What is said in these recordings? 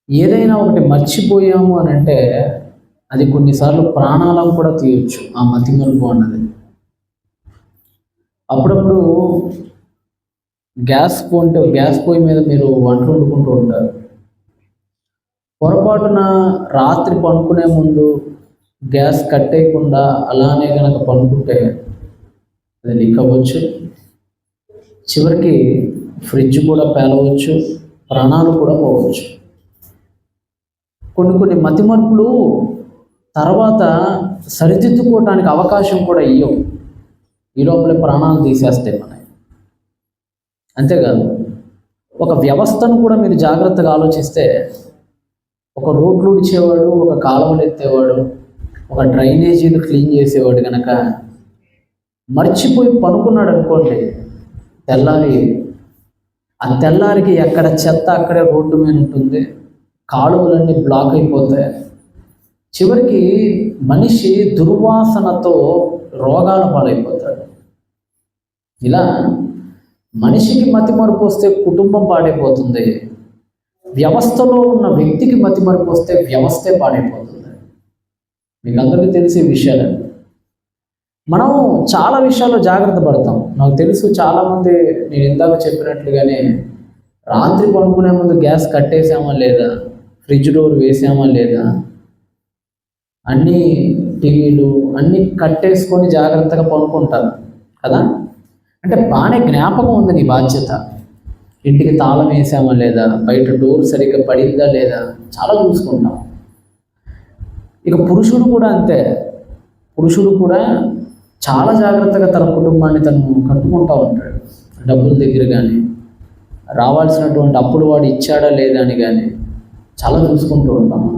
ఏదైనా ఒకటి మర్చిపోయాము అని అంటే అది కొన్నిసార్లు ప్రాణాలను కూడా తీయొచ్చు ఆ మతిమరుపు అన్నది. అప్పుడప్పుడు గ్యాస్ పొయ్యి మీద మీరు వంటలు వండుకుంటూ ఉంటారు. పొరపాటున రాత్రి పడుకునే ముందు గ్యాస్ కట్టేయకుండా అలానే కనుక పడుకుంటే అది లీక్ అవ్వచ్చు. చివరికి ఫ్రిడ్జ్ కూడా పేలవచ్చు, ప్రాణాలు కూడా పోవచ్చు. కొన్ని మతిమరుపులు తర్వాత సరిదిద్దుకోవటానికి అవకాశం కూడా ఇవ్వవు. ఈ లోపలే ప్రాణాలు తీసేస్తాయి మనకి. అంతేకాదు, ఒక వ్యవస్థను కూడా మీరు జాగ్రత్తగా ఆలోచిస్తే, ఒక రోడ్లు ఉడిచేవాడు, ఒక కాలువలు ఎత్తేవాడు, ఒక డ్రైనేజీలు క్లీన్ చేసేవాడు కనుక మర్చిపోయి పనుకున్నాడు అనుకోండి, తెల్లారికి ఎక్కడ చెత్త అక్కడే రోడ్డు మీద ఉంటుంది, కాలువలన్నీ బ్లాక్ అయిపోతాయి. చివరికి మనిషి దుర్వాసనతో రోగాల పాలైపోతాడు. ఇలా మనిషికి మతిమరుపు వస్తే కుటుంబం పాడైపోతుంది, వ్యవస్థలో ఉన్న వ్యక్తికి మతిమరుపు వస్తే వ్యవస్థే పాడైపోతుంది. మీకు అందరికీ తెలిసే విషయాలు. మనం చాలా విషయాల్లో జాగ్రత్త పడతాం. నాకు తెలుసు చాలామంది, నేను ఇందాక చెప్పినట్లుగానే రాత్రి పడుకునే ముందు గ్యాస్ కట్టేసామా లేదా, ఫ్రిడ్జ్ డోర్ వేసామా లేదా, అన్నీ టీవీలు అన్నీ కట్టేసుకొని జాగ్రత్తగా పడుకుంటారు కదా. అంటే బాగానే జ్ఞాపకం ఉంది నీ బాధ్యత. ఇంటికి తాళం వేసామా లేదా, బయట డోర్ సరిగ్గా పడిందా లేదా, చాలా చూసుకుంటాం. ఇక పురుషుడు కూడా అంతే. పురుషుడు కూడా చాలా జాగ్రత్తగా తన కుటుంబాన్ని తను కట్టుకుంటూ ఉంటాడు. డబ్బుల దగ్గర కానీ, రావాల్సినటువంటి అప్పులు వాడు ఇచ్చాడా లేదా అని కానీ చాలా చూసుకుంటూ ఉంటాము.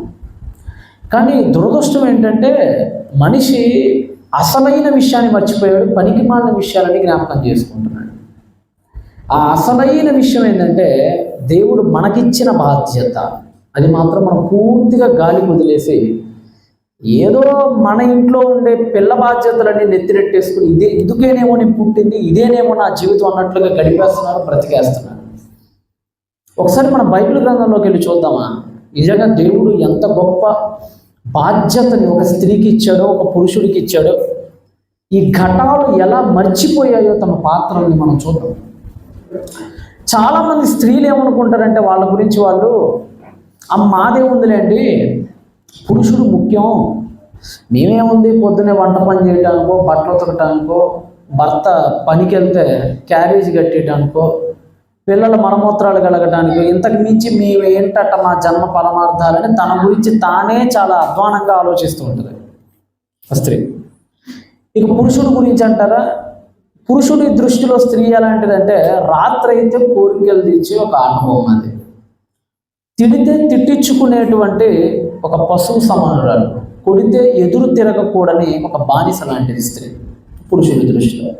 కానీ దురదృష్టం ఏంటంటే మనిషి అసలైన విషయాన్ని మర్చిపోయాడు, పనికిమాలిన విషయాలని జ్ఞాపకం చేసుకుంటున్నాడు. ఆ అసలైన విషయం ఏంటంటే దేవుడు మనకిచ్చిన బాధ్యత, అది మాత్రం మనం పూర్తిగా గాలికి వదిలేసి ఏదో మన ఇంట్లో ఉండే పిల్ల బాధ్యతలన్నీ నెత్తినెట్టేసుకుని ఇదేనేమో నేను పుట్టింది, ఇదేనేమో నా జీవితం అన్నట్లుగా గడిపేస్తున్నారు, బ్రతికేస్తున్నారు. ఒకసారి మన బైబిల్ గ్రంథంలోకి వెళ్ళి చూద్దామా? నిజంగా దేవుడు ఎంత గొప్ప బాధ్యతని ఒక స్త్రీకి ఇచ్చాడో, ఒక పురుషుడికి ఇచ్చాడో, ఈ ఘటాలు ఎలా మర్చిపోయాయో తమ పాత్రల్ని మనం చూద్దాం. చాలామంది స్త్రీలు ఏమనుకుంటారంటే వాళ్ళ గురించి వాళ్ళు, మాదే ఉందిలేండి, పురుషుడు ముఖ్యం, మేమేముంది పొద్దున్నే వంట పని చేయడానికో, బట్టలు ఉతకటానికో, భర్త పనికి వెళ్తే క్యారేజ్ కట్టేయడానికో, పిల్లల మలమూత్రాలు కలగటానికో, ఇంతకు మించి మేమేంటట మా జన్మ పరమార్థాలని తన గురించి తానే చాలా అధ్వానంగా ఆలోచిస్తూ ఉంటుంది స్త్రీ. ఇక పురుషుడు గురించి అంటారా, పురుషుడి దృష్టిలో స్త్రీ ఎలాంటిదంటే రాత్రి అయితే కోరికలు తీర్చి ఒక అనుభవం, అది తిడితే తిట్టించుకునేటువంటి ఒక పశువు సమానురాలు, కొడితే ఎదురు తిరగకూడని ఒక బానిస లాంటిది స్త్రీ పురుషుడి దృష్టిలో.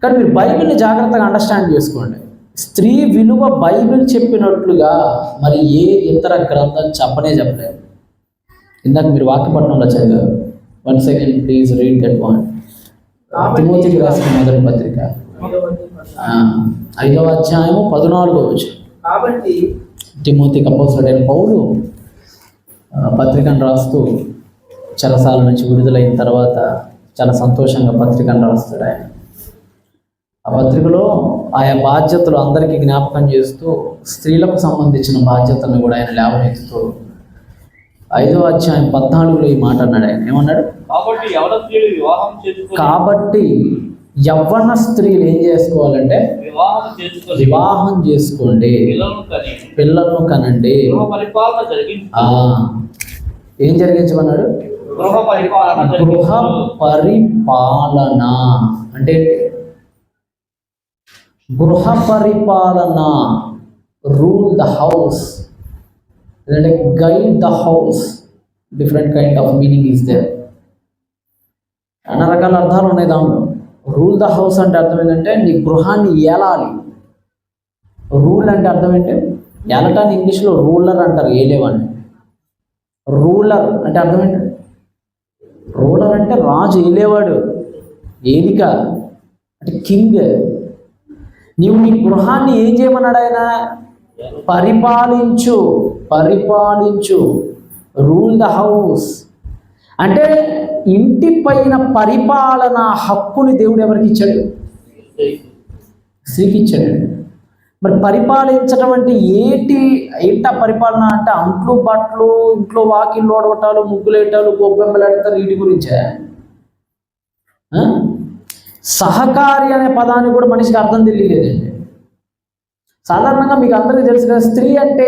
కానీ మీరు బైబిల్ని జాగ్రత్తగా అండర్స్టాండ్ చేసుకోండి. స్త్రీ విలువ బైబిల్ చెప్పినట్లుగా మరి ఏ ఇతర గ్రంథం చెప్పలేదు. ఇందాక మీరు వాక్యపట్నంలో చదివారు. 1 second please read that one. తిమోతికి రాసిన మొదటి పత్రిక 5వ అధ్యాయము 14వ వచనం. కాబట్టి తిమోతికి అపోస్తలుడైన పౌలు పత్రికను రాస్తూ చెరసాల నుంచి విడుదలైన తర్వాత చాలా సంతోషంగా పత్రికను రాస్తాడు ఆయన. ఆ పత్రికలో ఆయా బాధ్యతలు అందరికీ జ్ఞాపకం చేస్తూ స్త్రీలకు సంబంధించిన బాధ్యతలను కూడా ఆయన లేవనెత్తుతూ 5వ అధ్యాయం 14లో ఈ మాట అన్నాడు. ఆయన ఏమన్నాడు? కాబట్టి యవ్వన స్త్రీలు ఏం చేసుకోవాలంటే వివాహం చేసుకోండి, పిల్లలను కనండి. ఏం జరిగించమన్నాడు? గృహ పరిపాలన అంటే గృహ పరిపాలన, రూల్ ద హౌస్, లేదంటే guide the house. Different kind of meaning is there. అన్ని రకాల అర్థాలు ఉన్నాయి దాంట్లో. రూల్ ద హౌస్ అంటే అర్థం ఏంటంటే నీ గృహాన్ని ఏలాలి. రూల్ అంటే అర్థం ఏంటి? ఏలటాన్ని ఇంగ్లీష్లో రూలర్ అంటారు, ఏలేవాడిని. రూలర్ అంటే అర్థం ఏంటి? రూలర్ అంటే రాజు, ఏలేవాడు, ఏలిక అంటే కింగ్. నీవు నీ గృహాన్ని ఏం చేయమన్నాడు ఆయన? పరిపాలించు, పరిపాలించు, రూల్ ద హౌస్. అంటే ఇంటి పైన పరిపాలన హక్కుని దేవుడు ఎవరికి ఇచ్చాడు? స్త్రీకి ఇచ్చాడు. మరి పరిపాలించడం అంటే ఏంట పరిపాలన అంటే అంట్లు బట్టలు, ఇంట్లో వాకిళ్ళు ఓడవటాలు, ముగ్గులేటాలు, గొబ్బెమ్మలు ఎడతారు, వీటి గురించే. సహకారి అనే పదాన్ని కూడా మనిషికి అర్థం తెలియలేదండి. సాధారణంగా మీకు అందరికీ తెలుసు కదా, స్త్రీ అంటే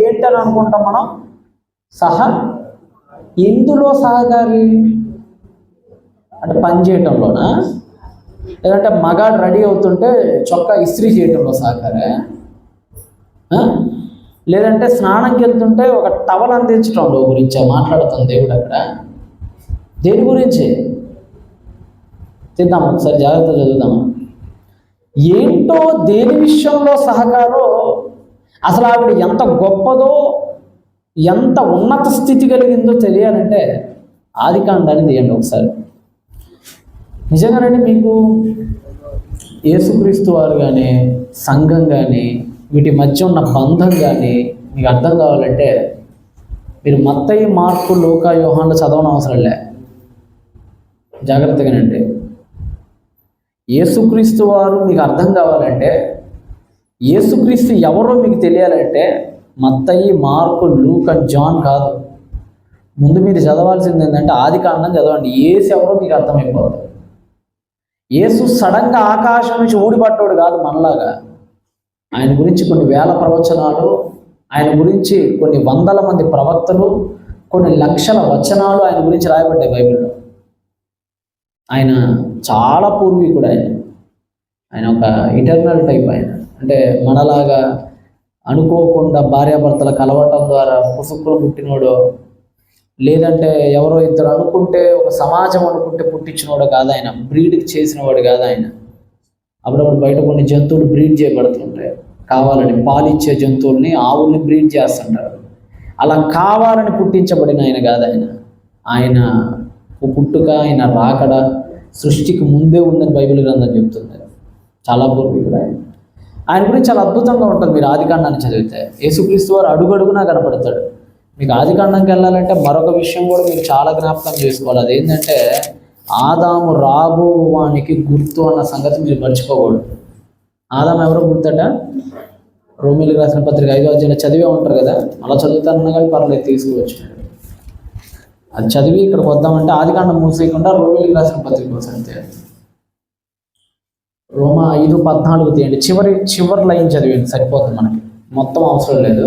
ఏంటని అనుకుంటాం మనం. ఎందులో సహకారి అంటే పని చేయటంలోనా, లేదంటే మగాడు రెడీ అవుతుంటే చొక్కా ఇస్త్రీ చేయటంలో సహకారే, లేదంటే స్నానంకి వెళ్తుంటే ఒక టవల్ అందించడంలో గురించి మాట్లాడుతుంది దేవుడు అక్కడ. దేని గురించి తిద్దాం, ఒకసారి జాగ్రత్త చదువుదాము. ఏంటో దేని విషయంలో సహకారో, అసలు ఆవిడ ఎంత గొప్పదో, ఎంత ఉన్నత స్థితి కలిగిందో తెలియాలంటే ఆదికాండాన్ని తీయండి ఒకసారి. నిజంగానండి, మీకు యేసుక్రీస్తు వారు కానీ, సంఘం కానీ, వీటి మధ్య ఉన్న బంధం కానీ మీకు అర్థం కావాలంటే మీరు మత్తయి, మార్కు, లూకా, యోహాను చదవని అవసరం లే. జాగ్రత్తగానండి. యేసుక్రీస్తు వారు మీకు అర్థం కావాలంటే, యేసుక్రీస్తు ఎవరో మీకు తెలియాలంటే మత్తయి, మార్కు, లూకా, జాన్ కాదు. ముందు మీరు చదవాల్సింది ఏంటంటే ఆదికాండం చదవండి. యేసు ఎవరో మీకు అర్థమైపోతుంది. యేసు సడన్గా ఆకాశం నుంచి ఊడిపడ్డాడు కాదు మనలాగా. ఆయన గురించి కొన్ని వేల ప్రవచనాలు, ఆయన గురించి కొన్ని వందల మంది ప్రవక్తలు, కొన్ని లక్షల వచనాలు ఆయన గురించి రాయబడ్డాయి బైబిల్లో. ఆయన చాలా పూర్వీకుడు. ఆయన ఒక ఇటర్నల్ టైప్. ఆయన అంటే మనలాగా అనుకోకుండా భార్యాభర్తల కలవటం ద్వారా పుసుక్కులు పుట్టినోడు, లేదంటే ఎవరో ఇద్దరు అనుకుంటే, ఒక సమాజం అనుకుంటే పుట్టించినోడు కాదు ఆయన. బ్రీడ్కి చేసినవాడు కాదు ఆయన. అప్పుడప్పుడు బయట కొన్ని జంతువులు బ్రీడ్ చేయబడుతుంటాయి కావాలని. పాలిచ్చే జంతువుల్ని, ఆవుల్ని బ్రీడ్ చేస్తుంటారు. అలా కావాలని పుట్టించబడిన ఆయన కాదు ఆయన. ఆయన పుట్టుక, ఆయన రాకడ సృష్టికి ముందే ఉందని బైబిల్ గ్రంథం చెప్తుంది. చాలా పూర్వీకుడు ఆయన. ఆయన గురించి చాలా అద్భుతంగా ఉంటుంది. మీరు ఆదికాండాన్ని చదివితే యేసుక్రీస్తు వారు అడుగడుగునా కనపడతాడు. మీకు ఆదికాండంకి వెళ్ళాలంటే మరొక విషయం కూడా మీరు చాలా జ్ఞాపకం చేసుకోవాలి. అదేంటంటే ఆదాము రాబోవానికి గుర్తు అన్న సంగతి మీరు మర్చిపోకూడదు. ఆదాము ఎవరో గుర్తట? రోమీయులకు రాసిన పత్రిక 5వ అధ్యాయంలో చదివే ఉంటారు కదా. అలా చదువుతానన్నా కానీ పర్లేదు, తీసుకోవచ్చు. అది చదివి ఇక్కడికి వద్దామంటే ఆదికాండం మూసేయకుండా రోమీయులకు రాసిన పత్రిక కోసం రోమా 5:14 తీయండి. చివరి లైన్ చదివండి, సరిపోతుంది మనకి, మొత్తం అవసరం లేదు.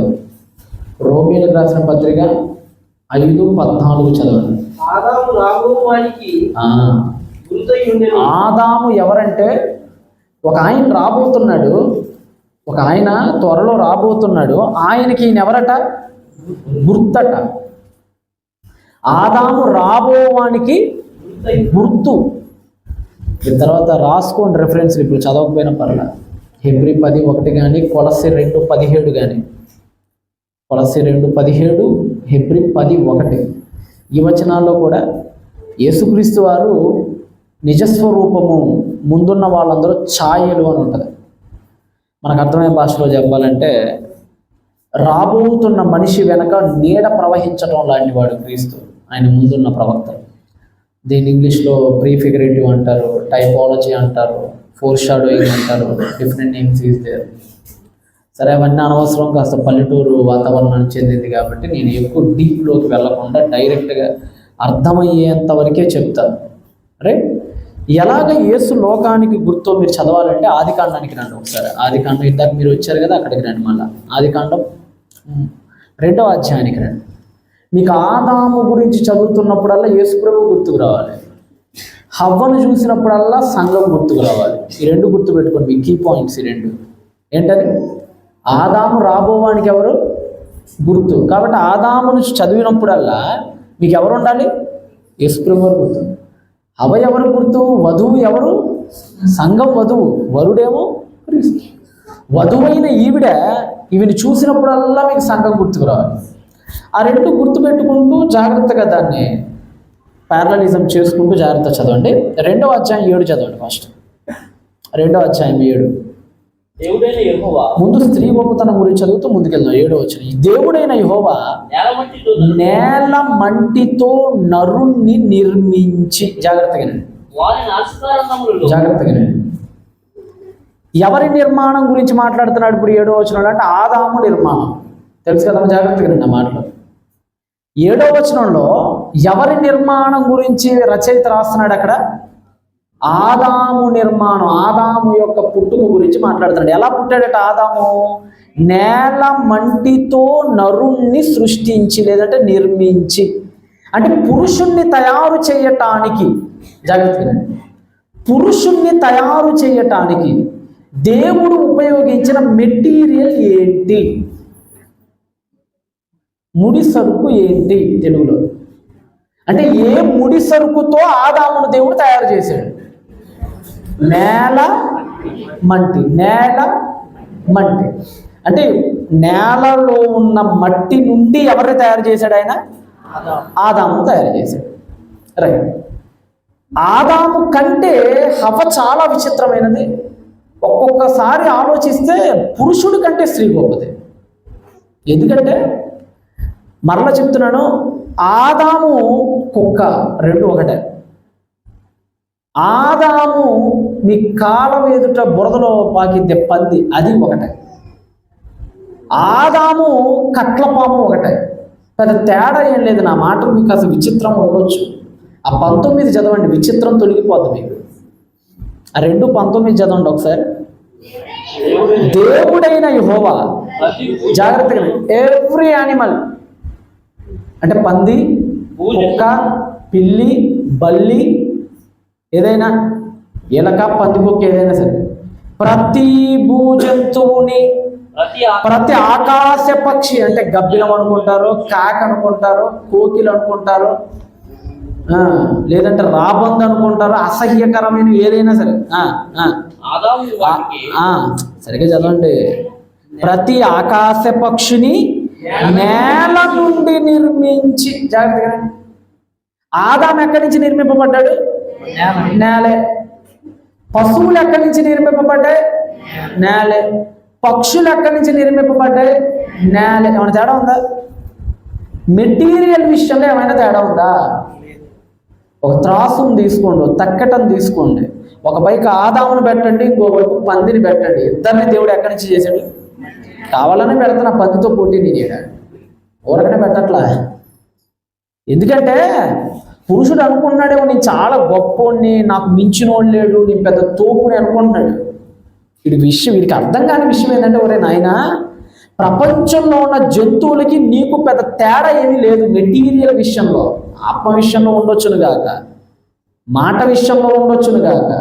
రోమీయులకు రాసిన పత్రిక 5:14 చదవండి. ఆదాము ఎవరంటే ఒక ఆయన రాబోతున్నాడు, ఒక ఆయన త్వరలో రాబోతున్నాడు. ఆయనకి ఈయన ఎవరట? గుర్తట. ఆదాము రాబోవానికి గుర్తు. తర్వాత రాసుకోండి రెఫరెన్స్లు, ఇప్పుడు చదవకపోయినా పర్లా. హెబ్రీ 10:1 కానీ, కొలస్సీ 2:17 కానీ. కొలస్సీ 2:17, హెబ్రీ 10:1. ఈ వచనాల్లో కూడా యేసుక్రీస్తు వారు నిజస్వరూపము, ముందున్న వాళ్ళందరూ ఛాయలు అని ఉంటుంది. మనకు అర్థమయ్యే భాషలో చెప్పాలంటే రాబోతున్న మనిషి వెనక నీడ ప్రవహించడం లాంటి వాడు క్రీస్తు. ఆయన ముందున్న ప్రవక్తలు. దీన్ని ఇంగ్లీష్లో ప్రీఫిగరేటివ్ అంటారు, టైపాలజీ అంటారు, ఫోర్ షాడోయింగ్ అంటారు. Different names is there. సరే, అవన్నీ అనవసరం, కాస్త పల్లెటూరు వాతావరణానికి చెందింది కాబట్టి నేను ఎక్కువ డీప్లోకి వెళ్ళకుండా డైరెక్ట్గా అర్థమయ్యేంత వరకే చెప్తాను. రైట్? ఎలాగ యేసు లోకానికి గుర్తో మీరు చదవాలంటే ఆదికాండానికి రండి ఒకసారి. ఆదికాండం ఇందాక మీరు వచ్చారు కదా, అక్కడికి రండి. మళ్ళీ ఆదికాండం 2వ అధ్యాయానికి రండి. మీకు ఆదాము గురించి చదువుతున్నప్పుడల్లా యేసు ప్రభువు గుర్తుకు రావాలి. హవ్వను చూసినప్పుడల్లా సంఘం గుర్తుకు రావాలి. ఈ రెండు గుర్తు పెట్టుకోండి, మీ కీ పాయింట్స్. ఈ రెండు ఏంటది? ఆదాము రాబోవానికి ఎవరు? గుర్తు. కాబట్టి ఆదామును చదివినప్పుడల్లా మీకు ఎవరు ఉండాలి? యేసు ప్రభువు గుర్తు. హవ్వ ఎవరు గుర్తు? వధువు ఎవరు? సంఘం వధువు. వరుడేమో క్రీస్తు. వధువైన ఈవిని చూసినప్పుడల్లా మీకు సంఘం గుర్తుకు రావాలి. ఆ రెండు గుర్తు పెట్టుకుంటూ జాగ్రత్తగా దాన్ని ప్యారలలిజం చేసుకుంటూ జాగ్రత్త చదవండి. 2వ అధ్యాయం 7 చదవండి. ఫస్ట్ 2వ అధ్యాయం 7. దేవుడైన యెహోవా ముందు స్త్రీ గొప్పతనం గురించి చదువుతూ ముందుకెళ్దాం. 7వ వచనం. ఈ దేవుడైన యెహోవా నేల మంటితో నరుణ్ణి నిర్మించి, జాగ్రత్తగానండి వారి నాసికారంధ్రములలో జాగ్రత్తగానండి, ఎవరి నిర్మాణం గురించి మాట్లాడుతున్నాడు ఇప్పుడు 7వ వచనంలో అంటే ఆదాము నిర్మాణం. తెలుసు కదమ్మా, జాగ్రత్తగానండి ఆ మాటలు. 7వ వచనంలో ఎవరి నిర్మాణం గురించి రచయిత రాస్తున్నాడు? అక్కడ ఆదాము నిర్మాణం, ఆదాము యొక్క పుట్టుక గురించి మాట్లాడుతున్నాడు. ఎలా పుట్టాడట ఆదాము? నేల మంటితో నరుణ్ణి సృష్టించి, లేదంటే నిర్మించి, అంటే పురుషుణ్ణి తయారు చేయటానికి, జాగ్రత్తగా పురుషుణ్ణి తయారు చేయటానికి దేవుడు ఉపయోగించిన మెటీరియల్ ఏంటి? ముడి సరుకు ఏంటి తెలుగులో? అంటే ఏ ముడి సరుకుతో ఆదామును దేవుడు తయారు చేశాడు? నేల మట్టి. నేల మట్టి అంటే నేలలో ఉన్న మట్టి నుండి ఎవరిని తయారు చేశాడు? ఆయన ఆదామును తయారు చేశాడు. రైట్. ఆదాము కంటే హవ్వ చాలా విచిత్రమైనది. ఒక్కొక్కసారి ఆలోచిస్తే పురుషుడి కంటే స్త్రీ గొప్పది. ఎందుకంటే మరలా చెప్తున్నాను, ఆదాము కుక్క రెండు ఒకటే. ఆదాము నీ కాలం ఎదుట బురదలో పాకిద్దే పంది, అది ఒకటే. ఆదాము కట్లపాము ఒకటే. పెద్ద తేడా ఏం లేదు. నా మాటలు మీకు అసలు విచిత్రం ఉండొచ్చు. ఆ 19 చదవండి, విచిత్రం తొలగిపోద్ది మీకు. ఆ 2:19 చదవండి ఒకసారి. దేవుడైన యెహోవా, జాగ్రత్తగా, ఎవ్రీ యానిమల్ అంటే పంది, కుక్క, పిల్లి, బల్లి, ఏదైనా ఎలక, పంది, కుక్క, ఏదైనా సరే, ప్రతి భూజంతువుని, ప్రతి ఆకాశ పక్షి అంటే గబ్బిలం అనుకుంటారు, కాక అనుకుంటారు, కోకిలు అనుకుంటారు, లేదంటే రాబందు అనుకుంటారు, అసహ్యకరమైన ఏదైనా సరే, సరిగ్గా చదవండి. ప్రతి ఆకాశ పక్షిని నేల నుండి నిర్మించి, జాగ్రత్తగా, ఆదాము ఎక్కడి నుంచి నిర్మింపబడ్డాడు? నేలే. పశువులు ఎక్కడి నుంచి నిర్మింపబడ్డాయి? నేలే. పక్షులు ఎక్కడి నుంచి నిర్మింపబడ్డాయి? నేలే. ఏమైనా తేడా ఉందా? మెటీరియల్ విషయంలో ఏమైనా తేడా ఉందా? ఒక త్రాసును తీసుకోండి, తక్కటం తీసుకోండి, ఒక పైకి ఆదామును పెట్టండి, ఇంకో వైపు పందిని పెట్టండి. ఇద్దరిని దేవుడు ఎక్కడి నుంచి చేశాడు? కావాలనే పెడుతున్నా పందితో పోటీ నేను ఊరకనే పెట్టట్లా. ఎందుకంటే పురుషుడు అనుకుంటున్నాడేమో నేను చాలా గొప్పోడిని, నాకు మించినోడు లేడు, నేను పెద్ద తోపుని అనుకుంటున్నాడు. వీడికి అర్థం కాని విషయం ఏంటంటే, ఒరే నాయనా, ప్రపంచంలో ఉన్న జంతువులకి నీకు పెద్ద తేడా ఏమీ లేదు. మెటీరియల్ విషయంలో, ఆత్మ విషయంలో ఉండొచ్చును గాక, మాట విషయంలో ఉండొచ్చును గాక,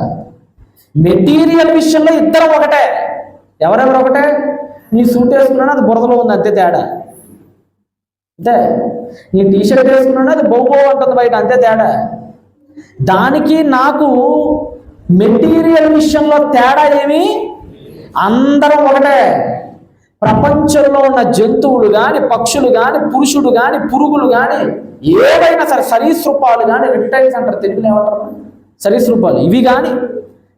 మెటీరియల్ విషయంలో ఇద్దరం ఒకటే. ఎవరెవరు ఒకటే? నీ సూట్ వేసుకున్నాను, అది బురదలో ఉంది, అంతే తేడా. అంతే. నీ టీషర్ట్ వేసుకున్నాను, అది బొబ్బో అంటుంది బయట, అంతే తేడా. దానికి నాకు మెటీరియల్ విషయంలో తేడా ఏమి? అందరం ఒకటే. ప్రపంచంలో ఉన్న జంతువులు కానీ, పక్షులు కానీ, పురుషుడు కానీ, పురుగులు కానీ, ఏవైనా సరే, సరీసృపాలు కానీ, రెప్టైల్స్ అంటారు తెలుగులో, ఏమంటారు? సరీసృపాలు, ఇవి కానీ,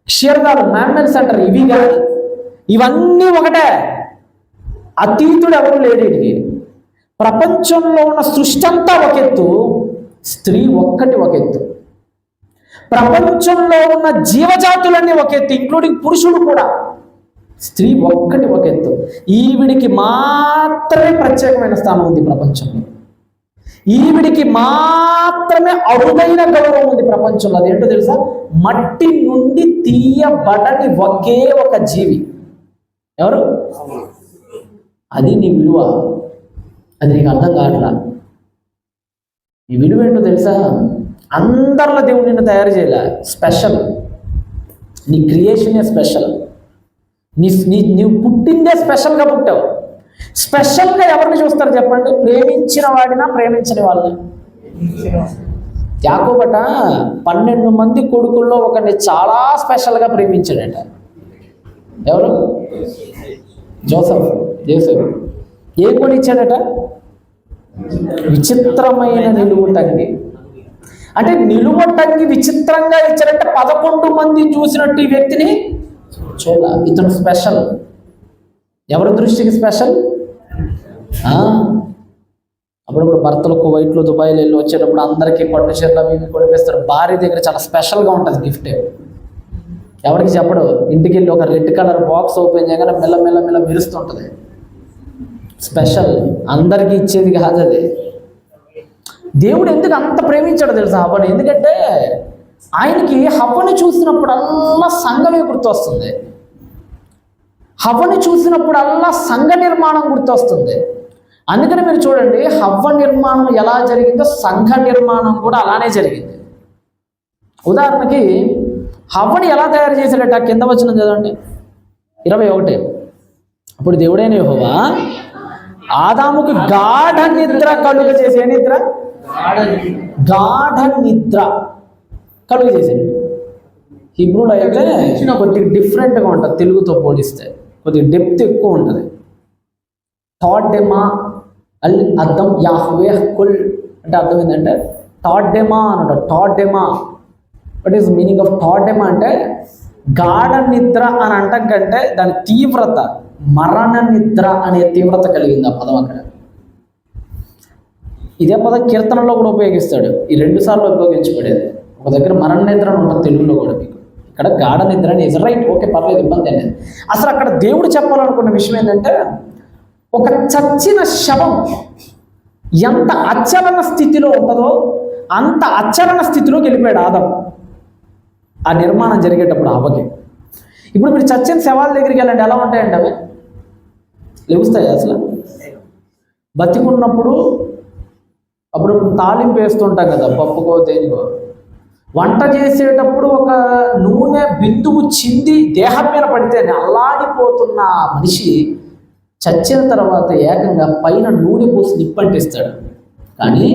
క్షీరదాలు, మ్యామ్మల్స్ అంటారు, ఇవి కానీ, ఇవన్నీ ఒకటే. అతీతుడు ఎవరు లేడు వీడికి. ప్రపంచంలో ఉన్న సృష్టి అంతా ఒక ఎత్తు, స్త్రీ ఒక్కటి ఒక ఎత్తు. ప్రపంచంలో ఉన్న జీవజాతులన్నీ ఒక ఎత్తు, ఇంక్లూడింగ్ పురుషుడు కూడా. స్త్రీ ఒక్కటి ఒక ఎత్తు. ఈవిడికి మాత్రమే ప్రత్యేకమైన స్థానం ఉంది ప్రపంచంలో. ఈవిడికి మాత్రమే అరుదైన గౌరవం ఉంది ప్రపంచంలో. అదేంటో తెలుసా? మట్టి నుండి తీయబడని ఒకే ఒక జీవి. ఎవరు? అది నీ విలువ. అది నీకు అర్థం కావట్లా. నీ విలువ ఏంటో తెలుసా? అందరిలో దేవుడు నిన్ను తయారు చేయలే, స్పెషల్. నీ క్రియేషనే స్పెషల్. నీవు పుట్టిందే స్పెషల్గా పుట్టావు. స్పెషల్గా ఎవరిని చూస్తారు చెప్పండి? ప్రేమించిన వాడినా, ప్రేమించని వాళ్ళని. యాకోబట 12 మంది కొడుకుల్లో ఒకరిని చాలా స్పెషల్గా ప్రేమించాడట. ఎవరు? జోసెఫ్. ఏం కొని ఇచ్చాడట? విచిత్రమైన నిలువుటంగి. అంటే నిలువుటంగి విచిత్రంగా ఇచ్చాడంటే 11 మంది చూసినట్టు ఈ వ్యక్తిని చూడ. ఇతను స్పెషల్. ఎవరి దృష్టికి స్పెషల్? అప్పుడప్పుడు భర్తలు కువైట్లో దుబాయ్లో వెళ్ళి వచ్చేటప్పుడు అందరికీ పట్టు చీరలు అవి ఇవి కొనిపిస్తారు. భార్య దగ్గర చాలా స్పెషల్గా ఉంటుంది గిఫ్ట్. ఎవరికి చెప్పడు. ఇంటికి వెళ్ళి ఒక రెడ్ కలర్ బాక్స్ ఓపెన్ చేయగానే మెల్ల మెరుస్తుంటుంది. స్పెషల్, అందరికీ ఇచ్చేది కాదు అది. దేవుడు ఎందుకు అంత ప్రేమించాడు తెలుసా హవ్వని? ఎందుకంటే ఆయనకి హవ్వని చూసినప్పుడల్లా సంఘమే గుర్తొస్తుంది. హవ్వని చూసినప్పుడల్లా సంఘ నిర్మాణం గుర్తొస్తుంది. అందుకని మీరు చూడండి, హవ్వ నిర్మాణం ఎలా జరిగిందో సంఘ నిర్మాణం కూడా అలానే జరిగింది. ఉదాహరణకి హవ్వని ఎలా తయారు చేశాడట? కింద వచనం చదవండి, 21. అప్పుడు దేవుడైన యెహోవా ఆదాముకు గాఢ నిద్ర కలుగ చేసే, నిద్ర గాఢ నిద్ర కలుగ చేసాడు. హిబ్రూలో అయితే కొద్దిగా డిఫరెంట్గా ఉంటుంది తెలుగుతో పోలిస్తే, కొద్దిగా డెప్త్ ఎక్కువ ఉంటుంది. టాడెమా అల్ అద్దం యాహ్వే కుల్ అంటే అర్థం ఏంటంటే టాడెమా అనట. టాడెమా, వాట్ ఈస్ మీనింగ్ ఆఫ్ టాడెమా అంటే గాఢ నిద్ర అని అంటాం కంటే దాని తీవ్రత, మరణ నిద్ర అనే తీవ్రత కలిగింది ఆ పదం అక్కడ. ఇదే పదం కీర్తనలో కూడా ఉపయోగిస్తాడు. ఈ 2 సార్లు ఉపయోగించబడేది. ఒక దగ్గర మరణ నిద్ర అని ఉంటుంది తెలుగులో కూడా, మీకు ఇక్కడ గాఢ నిద్ర అని. రైట్, ఓకే, పర్లేదు, ఇబ్బంది అనేది. అసలు అక్కడ దేవుడు చెప్పాలనుకున్న విషయం ఏంటంటే, ఒక చచ్చిన శవం ఎంత అచలన స్థితిలో ఉంటుందో అంత అచలన స్థితిలోకి వెళ్ళిపోయాడు ఆదాము ఆ నిర్మాణం జరిగేటప్పుడు హవ్వకి. ఇప్పుడు మీరు చచ్చిన శవాల దగ్గరికి వెళ్ళండి, ఎలా ఉంటాయండి అవి? లేవుస్తాయి అసలు? బతికున్నప్పుడు అప్పుడప్పుడు తాలింపు వేస్తుంటాం కదా, పప్పుకో దేనికో. వంట చేసేటప్పుడు ఒక నూనె బిందువు చింది దేహం మీద పడితే అల్లాడిపోతున్న మనిషి చచ్చిన తర్వాత ఏకంగా పైన నూనె పోసి నిప్పంటిస్తాడు, కానీ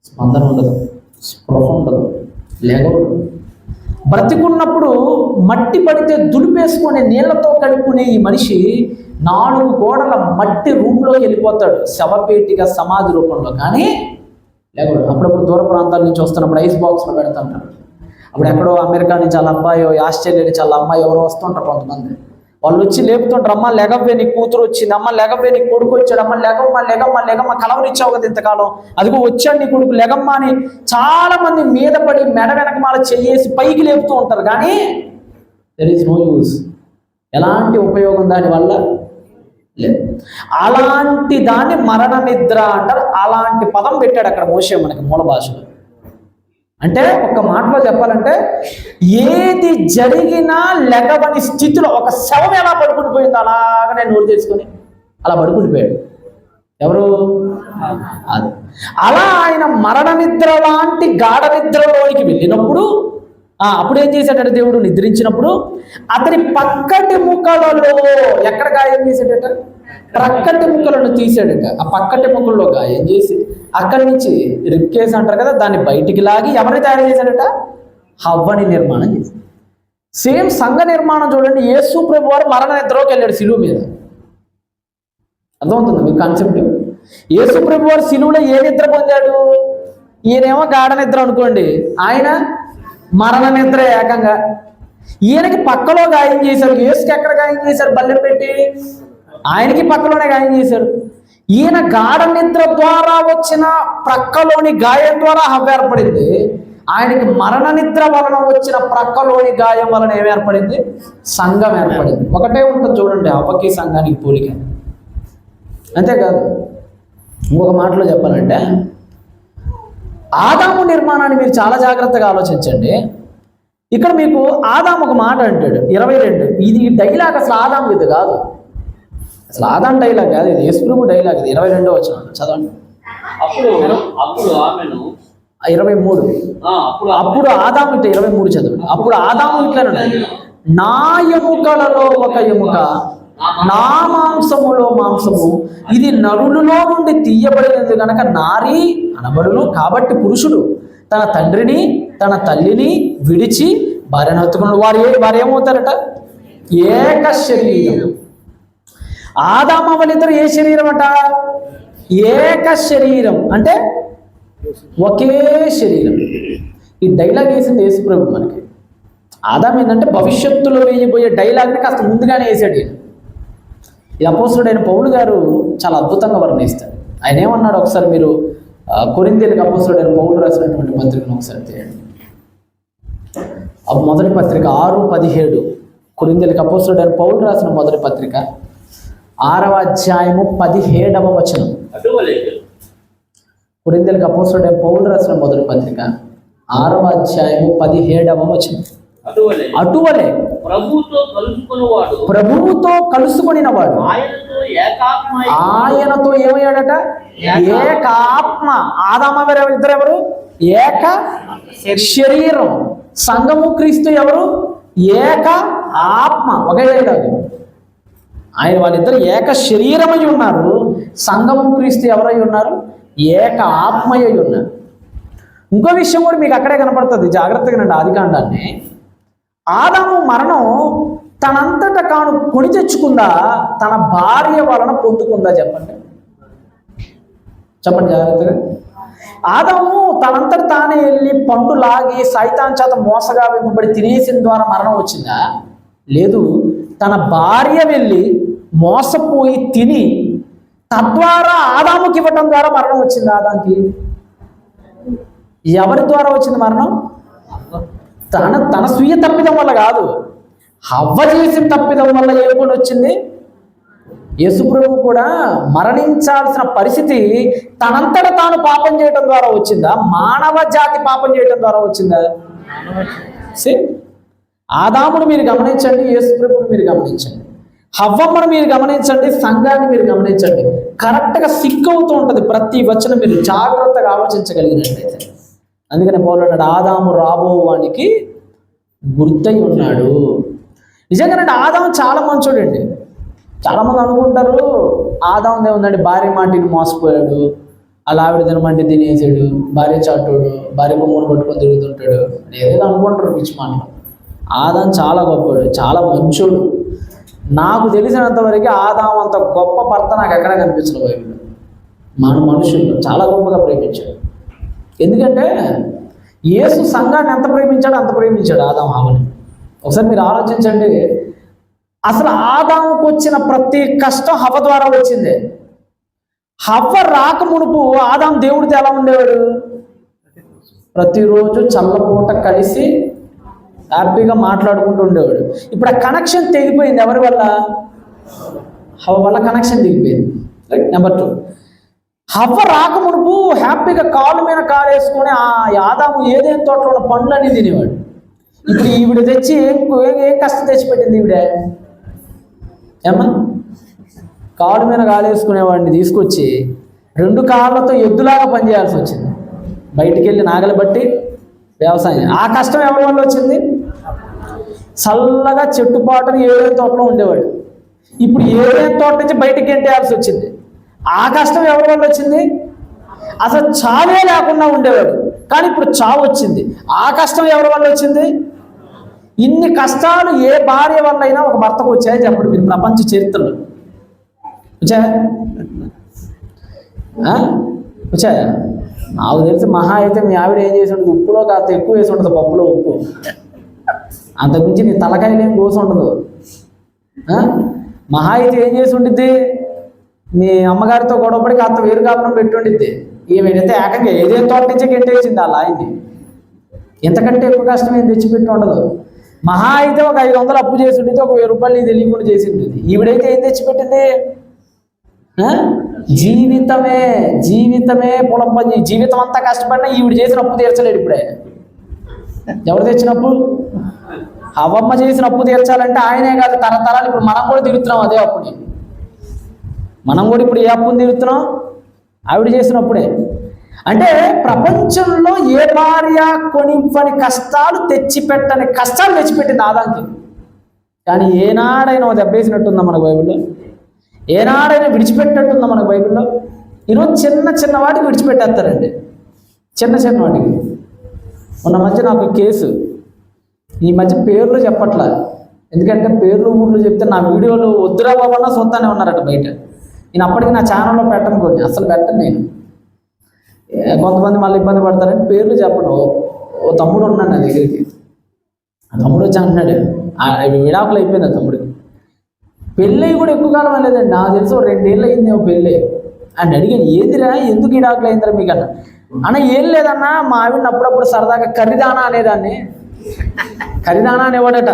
స్పందన ఉండదు, స్పృహ ఉండదు, లేగడు. బ్రతికున్నప్పుడు మట్టి పడితే దులిపేసుకొని నీళ్లతో కడుక్కునే ఈ మనిషి 4 గోడల మట్టి రూమ్లోకి వెళ్ళిపోతాడు, శవపేటిగా సమాధి రూపంలో, కానీ లేకపోతే అప్పుడప్పుడు దూర ప్రాంతాల నుంచి వస్తున్నప్పుడు ఐస్ బాక్స్లో పెడుతుంటారు. అప్పుడు ఎక్కడో అమెరికా నుంచి వాళ్ళ అబ్బాయో, ఆస్ట్రేలియా నుంచి వాళ్ళ అమ్మాయి ఎవరో వస్తుంటారు కొంతమంది. వాళ్ళు వచ్చి లేపుతుంటారు, అమ్మ లెగవ్వే నీ కూతురు వచ్చింది, అమ్మ లెగవ్వే నీ కొడుకు వచ్చాడు, అమ్మ లెగమ్మ కలవరిచ్చావు కదా ఇంతకాలం, అదిగో వచ్చాడు నీ కొడుకు లెగమ్మ అని చాలా మంది మీద పడి మెడ వెనకమాల చెయ్యేసి పైకి లేపుతూ ఉంటారు, కానీ దెర్ ఈజ్ నో యూజ్. ఎలాంటి ఉపయోగం దానివల్ల లేదు. అలాంటి దాన్ని మరణ నిద్ర అంటారు. అలాంటి పదం పెట్టాడు అక్కడ మోషే మనకి మూల భాషలో. అంటే ఒక్క మాటలో చెప్పాలంటే, ఏది జరిగినా లెగవని స్థితిలో ఒక శవం ఎలా పడుకుని పోయిందో అలాగనే నోరు చేసుకొని అలా పడుకునిపోయాడు. ఎవరు? అది. అలా ఆయన మరణ నిద్ర లాంటి గాఢ నిద్రలోనికి వెళ్ళినప్పుడు అప్పుడు ఏం చేశాడట దేవుడు? నిద్రించినప్పుడు అతని పక్కటి ముక్కలలో ఎక్కడ గాయం చేశాడట? ప్రక్కటి ముక్కలను తీసాడట. ఆ పక్కటి ముక్కల్లో గాయం చేసి అక్కడి నుంచి రిప్కేస్ అంటారు కదా, దాన్ని బయటికి లాగి ఎవరిని తయారు చేశాడట? హవ్వని నిర్మాణం చేశాడు. సేమ్ సంఘ నిర్మాణం చూడండి. యేసు ప్రభు వారు మరణ నిద్రలోకి వెళ్ళాడు సిలువ మీద. అర్థమవుతుంది మీకు కాన్సెప్ట్? యేసు ప్రభు వారు సిలువలో ఏ నిద్ర పొందాడు? ఈయనేమో గాఢ నిద్ర అనుకోండి, ఆయన మరణ నిద్ర ఏకంగా. ఈయనకి పక్కలో గాయం చేశారు. యేసుకి ఎక్కడ గాయం చేశారు? బల్లెం పెట్టి ఆయనకి పక్కలోనే గాయం చేశారు. ఈయన గాఢ నిద్ర ద్వారా వచ్చిన ప్రక్కలోని గాయం ద్వారా హవ్వ ఏర్పడింది. ఆయనకి మరణ నిద్ర వలన వచ్చిన ప్రక్కలోని గాయం వలన ఏమి ఏర్పడింది? సంఘం ఏర్పడింది. ఒకటే ఉంటుంది చూడండి హవ్వకి సంఘానికి పోలిక. అంతేకాదు, ఇంకొక మాటలో చెప్పాలంటే, ఆదాము నిర్మాణాన్ని మీరు చాలా జాగ్రత్తగా ఆలోచించండి. ఇక్కడ మీకు ఆదాము ఒక మాట అంటాడు 22. ఇది డైలాగ్ అసలు ఆదాము ఇది కాదు, అసలు ఆదాం డైలాగ్ కాదు, ఇది యేసుప్రభు డైలాగ్. ఇది 22వ వచనం చదవండి. అప్పుడు ఆమెను 23. అప్పుడు ఆదాము ఇట్లా 23 చదవండి. అప్పుడు ఆదాము ఇట్లా, నా ఎముకలలో ఒక ఎముక, నా మాంసములో మాంసము, ఇది నరులలో నుండి తీయబడినది కనుక నారి అనబడును. కాబట్టి పురుషుడు తన తండ్రిని తన తల్లిని విడిచి భార్యను హత్తుకున్నాడు. వారు ఏమవుతారట? ఏక శరీరం. ఆదాము వాళ్ళిద్దరు ఏ శరీరం అట? ఏక శరీరం, అంటే ఒకే శరీరం. ఈ డైలాగ్ వేసింది యేసుప్రభు మనకి. ఆదాము ఏంటంటే భవిష్యత్తులో వేయబోయే డైలాగ్ని కాస్త ముందుగానే వేసాడు. ఈ అపోస్తుడైన పౌలు గారు చాలా అద్భుతంగా వర్ణిస్తారు. ఆయన ఏమన్నాడు ఒకసారి మీరు కొరింథీయులకు అపోస్తుడైన పౌలు రాసినటువంటి పత్రికను ఒకసారి తీయండి. మొదటి పత్రిక 6:17. కొరింథీయులకు అపోస్తుడైన పౌలు రాసిన మొదటి పత్రిక 6వ అధ్యాయము 17వ వచనం. కొరింథీయులకు అపోస్తుడైన పౌలు రాసిన మొదటి పత్రిక 6వ అధ్యాయము 17వ వచనం. అటువలే ప్రభువుతో కలుసుకొనిన వాడు ఆయనతో ఏమయ్యాడట? ఏకాత్మ. ఆదామ ఇద్దరు ఎవరు? ఏక శరీరం. సంఘము క్రీస్తు ఎవరు? ఏక ఆత్మ. ఒకే డైలాగు. వాళ్ళిద్దరు ఏక శరీరమై ఉన్నారు. సంఘము క్రీస్తు ఎవరై ఉన్నారు? ఏక ఆత్మయ్య ఉన్నారు. ఇంకో విషయం కూడా మీకు అక్కడే కనపడుతుంది, జాగ్రత్తగా నండి. ఆదికాండాన్ని ఆదాము మరణం తనంతట తాను కొని తెచ్చుకుందా, తన భార్య వలన పొందుకుందా? చెప్పండి జాగ్రత్తగా. ఆదాము తనంతట తానే వెళ్ళి పండు లాగి సైతాన్ చేత మోసగా వెంబడి తినేసిన ద్వారా మరణం వచ్చిందా? లేదు, తన భార్య వెళ్ళి మోసపోయి తిని తద్వారా ఆదాముకి ఇవ్వటం ద్వారా మరణం వచ్చింది. ఆదాంకి ఎవరి ద్వారా వచ్చింది మరణం? తన స్వీయ తప్పిదం వల్ల కాదు, హవ్వ చేసిన తప్పిదం వల్ల ఏ కొని వచ్చింది? యేసుప్రభువు కూడా మరణించాల్సిన పరిస్థితి తనంతట తాను పాపం చేయడం ద్వారా వచ్చిందా? మానవ జాతి పాపం చేయడం ద్వారా వచ్చిందా? ఆదామును మీరు గమనించండి, యేసుప్రభువును మీరు గమనించండి, హవ్వమ్మను మీరు గమనించండి, సంఘాన్ని మీరు గమనించండి. కరెక్ట్గా సిక్ అవుతూ ఉంటుంది ప్రతి వచనం మీరు జాగ్రత్తగా ఆలోచించగలిగినట్లయితే. అందుకని పౌలు అన్నాడు, ఆదాము రాబోవానికి గుర్తై ఉన్నాడు. నిజంగానండి ఆదాము చాలా మంచోడండి. చాలామంది అనుకుంటారు ఆదాము ఏముందండి, భార్య మాటిని మోసపోయాడు, అలా ఆవిడ తినమంటే తినేసాడు, భార్య చాటోడు, భార్య బొమ్మను పట్టుకొని తిరుగుతుంటాడు, ఏదో అనుకుంటారు పిచ్చి మాటలు. ఆదాము చాలా గొప్పవాడు, చాలా మంచోడు. నాకు తెలిసినంతవరకు ఆదాము అంత గొప్ప భర్త నాకు ఎక్కడ కనిపించలేదు బైబిల్లో. మనుషులు చాలా గొప్పగా ప్రేమించాడు. ఎందుకంటే యేసు సంఘాన్ని ఎంత ప్రేమించాడో అంత ప్రేమించాడు ఆదాము హవ్వని. ఒకసారి మీరు ఆలోచించండి, అసలు ఆదాముకు వచ్చిన ప్రతి కష్టం హవ్వ ద్వారా వచ్చింది. హవ్వ రాక మునుపు ఆదాము దేవుడితో ఎలా ఉండేవాడు? ప్రతిరోజు చల్లపూట కలిసి హ్యాపీగా మాట్లాడుకుంటూ ఉండేవాడు. ఇప్పుడు ఆ కనెక్షన్ తెగిపోయింది. ఎవరి వల్ల? హవ్వ వల్ల కనెక్షన్ తెగిపోయింది. రైట్. నెంబర్ 2, హవ్వ రాక మునుపు హ్యాపీగా కాలు మీద కాలు వేసుకొని ఆ ఆదాము ఏదైనా తోటలో ఉన్న పండ్లన్నీ తినేవాడు. ఇప్పుడు ఈవిడ తెచ్చి ఏం కష్టం తెచ్చిపెట్టింది ఈవిడే? ఏమ్మా, కాలు మీద కాలు వేసుకునేవాడిని తీసుకొచ్చి 2 కాళ్ళతో ఎద్దులాగా పనిచేయాల్సి వచ్చింది. బయటికి వెళ్ళి నాగలి బట్టి వ్యవసాయం. ఆ కష్టం ఎవరి వల్ల వచ్చింది? చల్లగా చెట్టుపాటుని ఏదైనా తోటలో ఉండేవాడు. ఇప్పుడు ఏదైనా తోట నుంచి బయటికి గెంటేయాల్సి వచ్చింది. ఆ కష్టం ఎవరి వల్ల వచ్చింది? అసలు చావే లేకుండా ఉండేవాడు, కానీ ఇప్పుడు చావు వచ్చింది. ఆ కష్టం ఎవరి వల్ల వచ్చింది? ఇన్ని కష్టాలు ఏ భార్య వల్ల అయినా ఒక భర్తకు వచ్చాయని చెప్పండి మీరు ప్రపంచ చరిత్రలో. వచ్చాయా? వచ్చాయా? నాకు తెలిసి మహా అయితే మీ ఆవిడ ఏం చేసి ఉంటుంది, ఉప్పులో కాస్త ఎక్కువ వేసి ఉంటుంది, పప్పులో ఉప్పు. అంతకుమించి నీ తలకాయలు ఏం కోసి ఉండదు. మహా అయితే ఏం చేసి ఉండిద్ది, మీ అమ్మగారితో గొడవపడి కాస్త వేరు కాపురం పెట్టి ఉండిద్ది. ఈమెనైతే ఏకంగా ఏదేం తోట నుంచే గెంటేసింది అలా ఆయన్ని. ఎంతకంటే ఎక్కువ కష్టం ఏం తెచ్చిపెట్టి ఉండదు. మహా అయితే ఒక 500 అప్పు చేసి ఉండితే ఒక 1000 రూపాయలు నీ తెలియకుండా చేసి ఉంటుంది. ఈవిడైతే ఏం తెచ్చిపెట్టింది? జీవితమే పొలం పని. జీవితం అంతా కష్టపడినా ఈవిడ చేసిన అప్పు తీర్చలేడు. ఇప్పుడే ఎవరు తెచ్చినప్పుడు? హవ్వమ్మ చేసిన అప్పు తీర్చాలంటే ఆయనే కాదు, తరతరాలు. ఇప్పుడు మనం కూడా తిరుగుతున్నాం అదే అప్పుని. మనం కూడా ఇప్పుడు ఏ అప్పుని తిరుగుతున్నాం? ఆవిడ చేసినప్పుడే. అంటే ప్రపంచంలో ఏ భార్య కొనివ్వని కష్టాలు తెచ్చిపెట్టని కష్టాలు తెచ్చిపెట్టింది ఆదాంకి. కానీ ఏనాడైనా దెబ్బేసినట్టుందా మన బైబిల్లో? ఏనాడైనా విడిచిపెట్టినట్టుందా మన బైబిల్లో? ఈరోజు చిన్న వాటికి విడిచిపెట్టేస్తారండి, చిన్న వాటికి. మొన్న మధ్య నాకు కేసు, ఈ మధ్య పేర్లు చెప్పట్లా, ఎందుకంటే పేర్లు ఊర్లు చెప్తే నా వీడియోలు వద్దురా బాబన్నా చూస్తానే ఉన్నారట బయట. నేను అప్పటికి నా ఛానల్లో పెట్టను, కొన్ని అసలు పెట్టను నేను. కొంతమంది మళ్ళీ ఇబ్బంది పడతారని పేర్లు చెప్పడం. ఓ తమ్ముడు ఉన్నాడు నా దగ్గరికి. ఆ తమ్ముడు వచ్చి అంటున్నాడు, విడాకులు అయిపోయింది ఆ తమ్ముడికి. పెళ్ళి కూడా ఎక్కువ కాలం లేదండి, నాకు తెలిసి 2 ఏళ్ళు అయింది పెళ్ళి. అని అడిగాను, ఏందిరా ఎందుకు ఈడాకులు అయిందిరా మీకు అన్న. అన్న ఏం లేదన్నా, మా ఆవిడని అప్పుడప్పుడు సరదాగా కరిదానా అనేదాన్ని. కరిదానా అనేవాడట.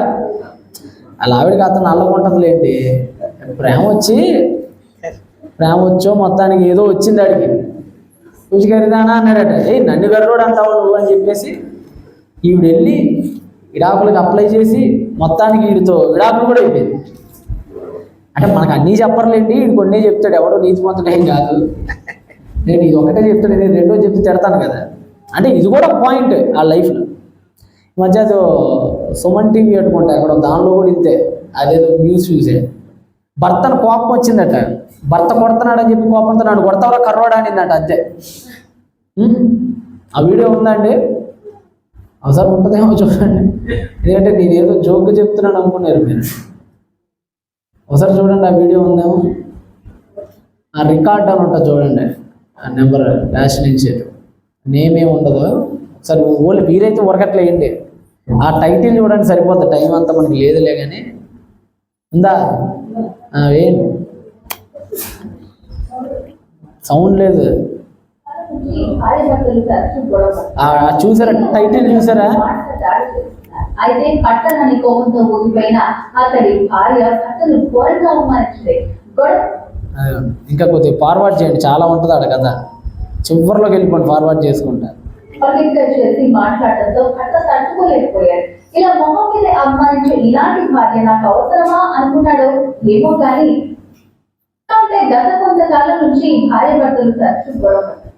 అలా ఆవిడకి అతను అల్లకుంటుందిలేండి, ప్రేమ వచ్చో మొత్తానికి ఏదో వచ్చింది అడిగి పూజ కరిదానా అన్నాడట. నన్ను గర్రోడు అంటావు నువ్వు అని చెప్పేసి ఈవిడ వెళ్ళి విడాకులకు అప్లై చేసి మొత్తానికి వీడితో విడాకులు కూడా అయిపోయింది. అంటే మనకు అన్నీ చెప్పర్లేండి, వీడు కొన్నే చెప్తాడు, ఎవడో నీతిమంతుడు ఏం కాదు. నేను ఇది ఒకటే చెప్తాడు, నేను రెండో చెప్తే తిడతాను కదా. అంటే ఇది కూడా పాయింట్ ఆ లైఫ్లో. ఈ మధ్య అదో సుమన్ టీవీ పెట్టుకుంటా, అక్కడ దానిలో కూడా ఇంతే, అదేదో న్యూస్ చూసే భర్తను కోపం వచ్చిందట, భర్త కొడుతున్నాడని చెప్పి కోపంతో నన్ను కొడతావరా కర్రోడా అనిందట. అంతే. ఆ వీడియో ఉందండి, అవసరం ఉంటుందేమో చూడండి, ఎందుకంటే నేను ఏదో జోక్ చెప్తున్నాను అనుకున్నారు మీరు. ఒకసారి చూడండి, ఆ వీడియో ఉందేమో, ఆ రికార్డ్ అని ఉంటుంది చూడండి, ఆ నెంబర్ #, నేమ్ ఏమి ఉండదు. ఒకసారి ఓన్లీ వీరైతే ఉరకట్లేయండి, ఆ టైటిల్ చూడండి సరిపోతుంది, టైం అంతా మనకి లేదులే కానీ. ఉందా? ఏం సౌండ్ లేదు. చూసారా టైటిల్ చూసారా? అయితే పట్టణాన్ని కోపంతో ఊగిపోయిన అతడి భార్య భర్తను ఘోరంగా అవమానించింది. ఇంకా కొద్దిగా ఫార్వర్డ్ చేయండి, చాలా ఉంటుంది ఆడ కదా, చివరిలోకి వెళ్ళిపోండి ఫార్వర్డ్ చేసుకుంటా. చేసి మాట్లాడటంతో భర్త తట్టుకోలేకపోయాడు. ఇలా మొహం మీద అవమానించే ఇలాంటి భార్య నాకు అవసరమా అనుకున్నాడు ఏమో కానీ, గత కొంతకాలం నుంచి భార్య భర్తలు తరచు గొడవపడ్డారు.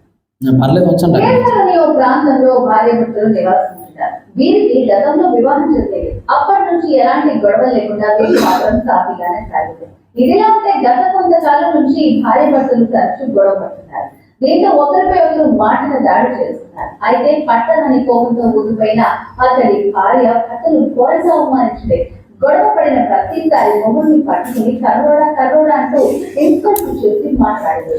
పర్లేదు ఉంచండి. కేరళలోని ఓ ప్రాంతంలో భార్య భర్తలు నివాసించారు. వీరికి గతంలో వివాహం జరిగేది. అప్పటి నుంచి ఎలాంటి గొడవలు లేకుండా వీరి మాత్రం సాఫీగానే సాగింది. ఇదిలా ఉంటే గత కొంతకాలం నుంచి భార్య భర్తలు తరచు గొడవ పడుతున్నారు. దీంతో ఒకరిపై ఒకరు మాటల దాడి చేస్తున్నారు. అయితే పట్టణాన్ని కోపంతో ఊగిపోయిన అతడి భార్య భర్తలు ఘోరంగా అవమానించింది. గొడవ పడిన ప్రతిసారి మొగుడిని పట్టుకుని కర్రోడా అంటూ ఇన్స్పెక్టర్ చేసి మాట్లాడింది.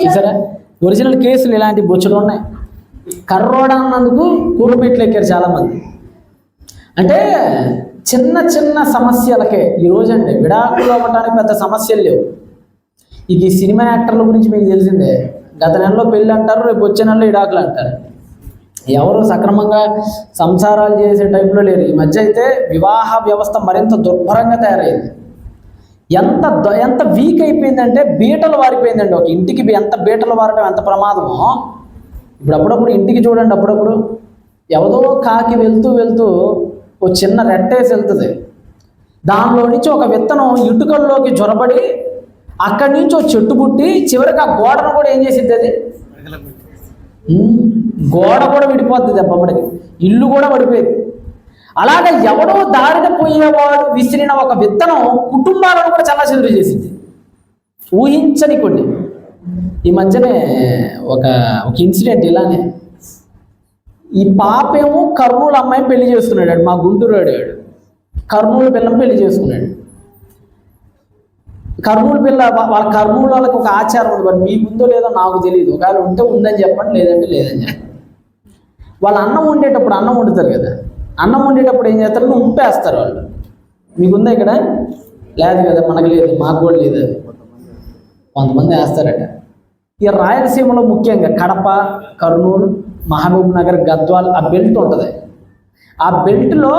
చూసారా, ఒరిజినల్ కేసులు ఇలాంటి బొచ్చులు ఉన్నాయి. కర్రోడా అన్నందుకు కూరపెట్లు ఎక్కారు చాలామంది. అంటే చిన్న చిన్న సమస్యలకే ఈరోజు అండి విడాకులు అవ్వటానికి పెద్ద సమస్యలు లేవు. ఈ సినిమా యాక్టర్ల గురించి మీకు తెలిసిందే, గత నెలలో పెళ్ళి అంటారు, రేపు వచ్చే నెలలో విడాకులు అంటారు. ఎవరు సక్రమంగా సంసారాలు చేసే టైంలో లేరు. ఈ మధ్య అయితే వివాహ వ్యవస్థ మరింత దుర్భరంగా తయారైంది. ఎంత వీక్ అయిపోయిందంటే బీటలు వారిపోయిందండి. ఒక ఇంటికి ఎంత బీటలు వారడం ఎంత ప్రమాదమో. ఇప్పుడు అప్పుడప్పుడు ఇంటికి చూడండి, అప్పుడప్పుడు ఎవదో కాకి వెళ్తూ ఓ చిన్న రెట్టేసి వెళ్తుంది. దానిలో నుంచి ఒక విత్తనం ఇటుకల్లోకి జొరబడి అక్కడి నుంచి ఒక చెట్టు పుట్టి చివరికి ఆ గోడను కూడా ఏం చేసిద్ది, అది గోడ కూడా విడిపోతుంది దెబ్బమ్మడికి, ఇల్లు కూడా పడిపోయింది. అలాగే ఎవడో దారిన పోయేవాడు విసిరిన ఒక విత్తనం కుటుంబాలను కూడా చాలా చెదురు చేసింది. ఊహించని కొన్ని. ఈ మధ్యనే ఒక ఇన్సిడెంట్ ఇలానే. ఈ పాపేమో కర్నూలు అమ్మాయిని పెళ్లి చేసుకున్నాడు, మా గుంటూరు వాడు కర్నూలు పిల్లని పెళ్లి చేసుకున్నాడు. కర్నూలు పిల్ల వాళ్ళ కర్నూలు వాళ్ళకి ఒక ఆచారం ఉంది, మరి మీకు ఉందో లేదో నాకు తెలియదు. ఒకవేళ ఉంటే ఉందని చెప్పండి, లేదంటే లేదని చెప్పండి. వాళ్ళు అన్నం వండేటప్పుడు అన్నం వండుతారు కదా, అన్నం వండేటప్పుడు ఏం చేస్తారు, ఉప్పేస్తారు వాళ్ళు. మీకుందా ఇక్కడ? లేదు కదా, మనకు లేదు, మాకు కూడా లేదు. అది కొంతమంది వేస్తారట. ఈ రాయలసీమలో ముఖ్యంగా కడప, కర్నూలు, మహబూబ్ నగర్, గద్వాల్ ఆ బెల్ట్ ఉంటుంది. ఆ బెల్ట్లో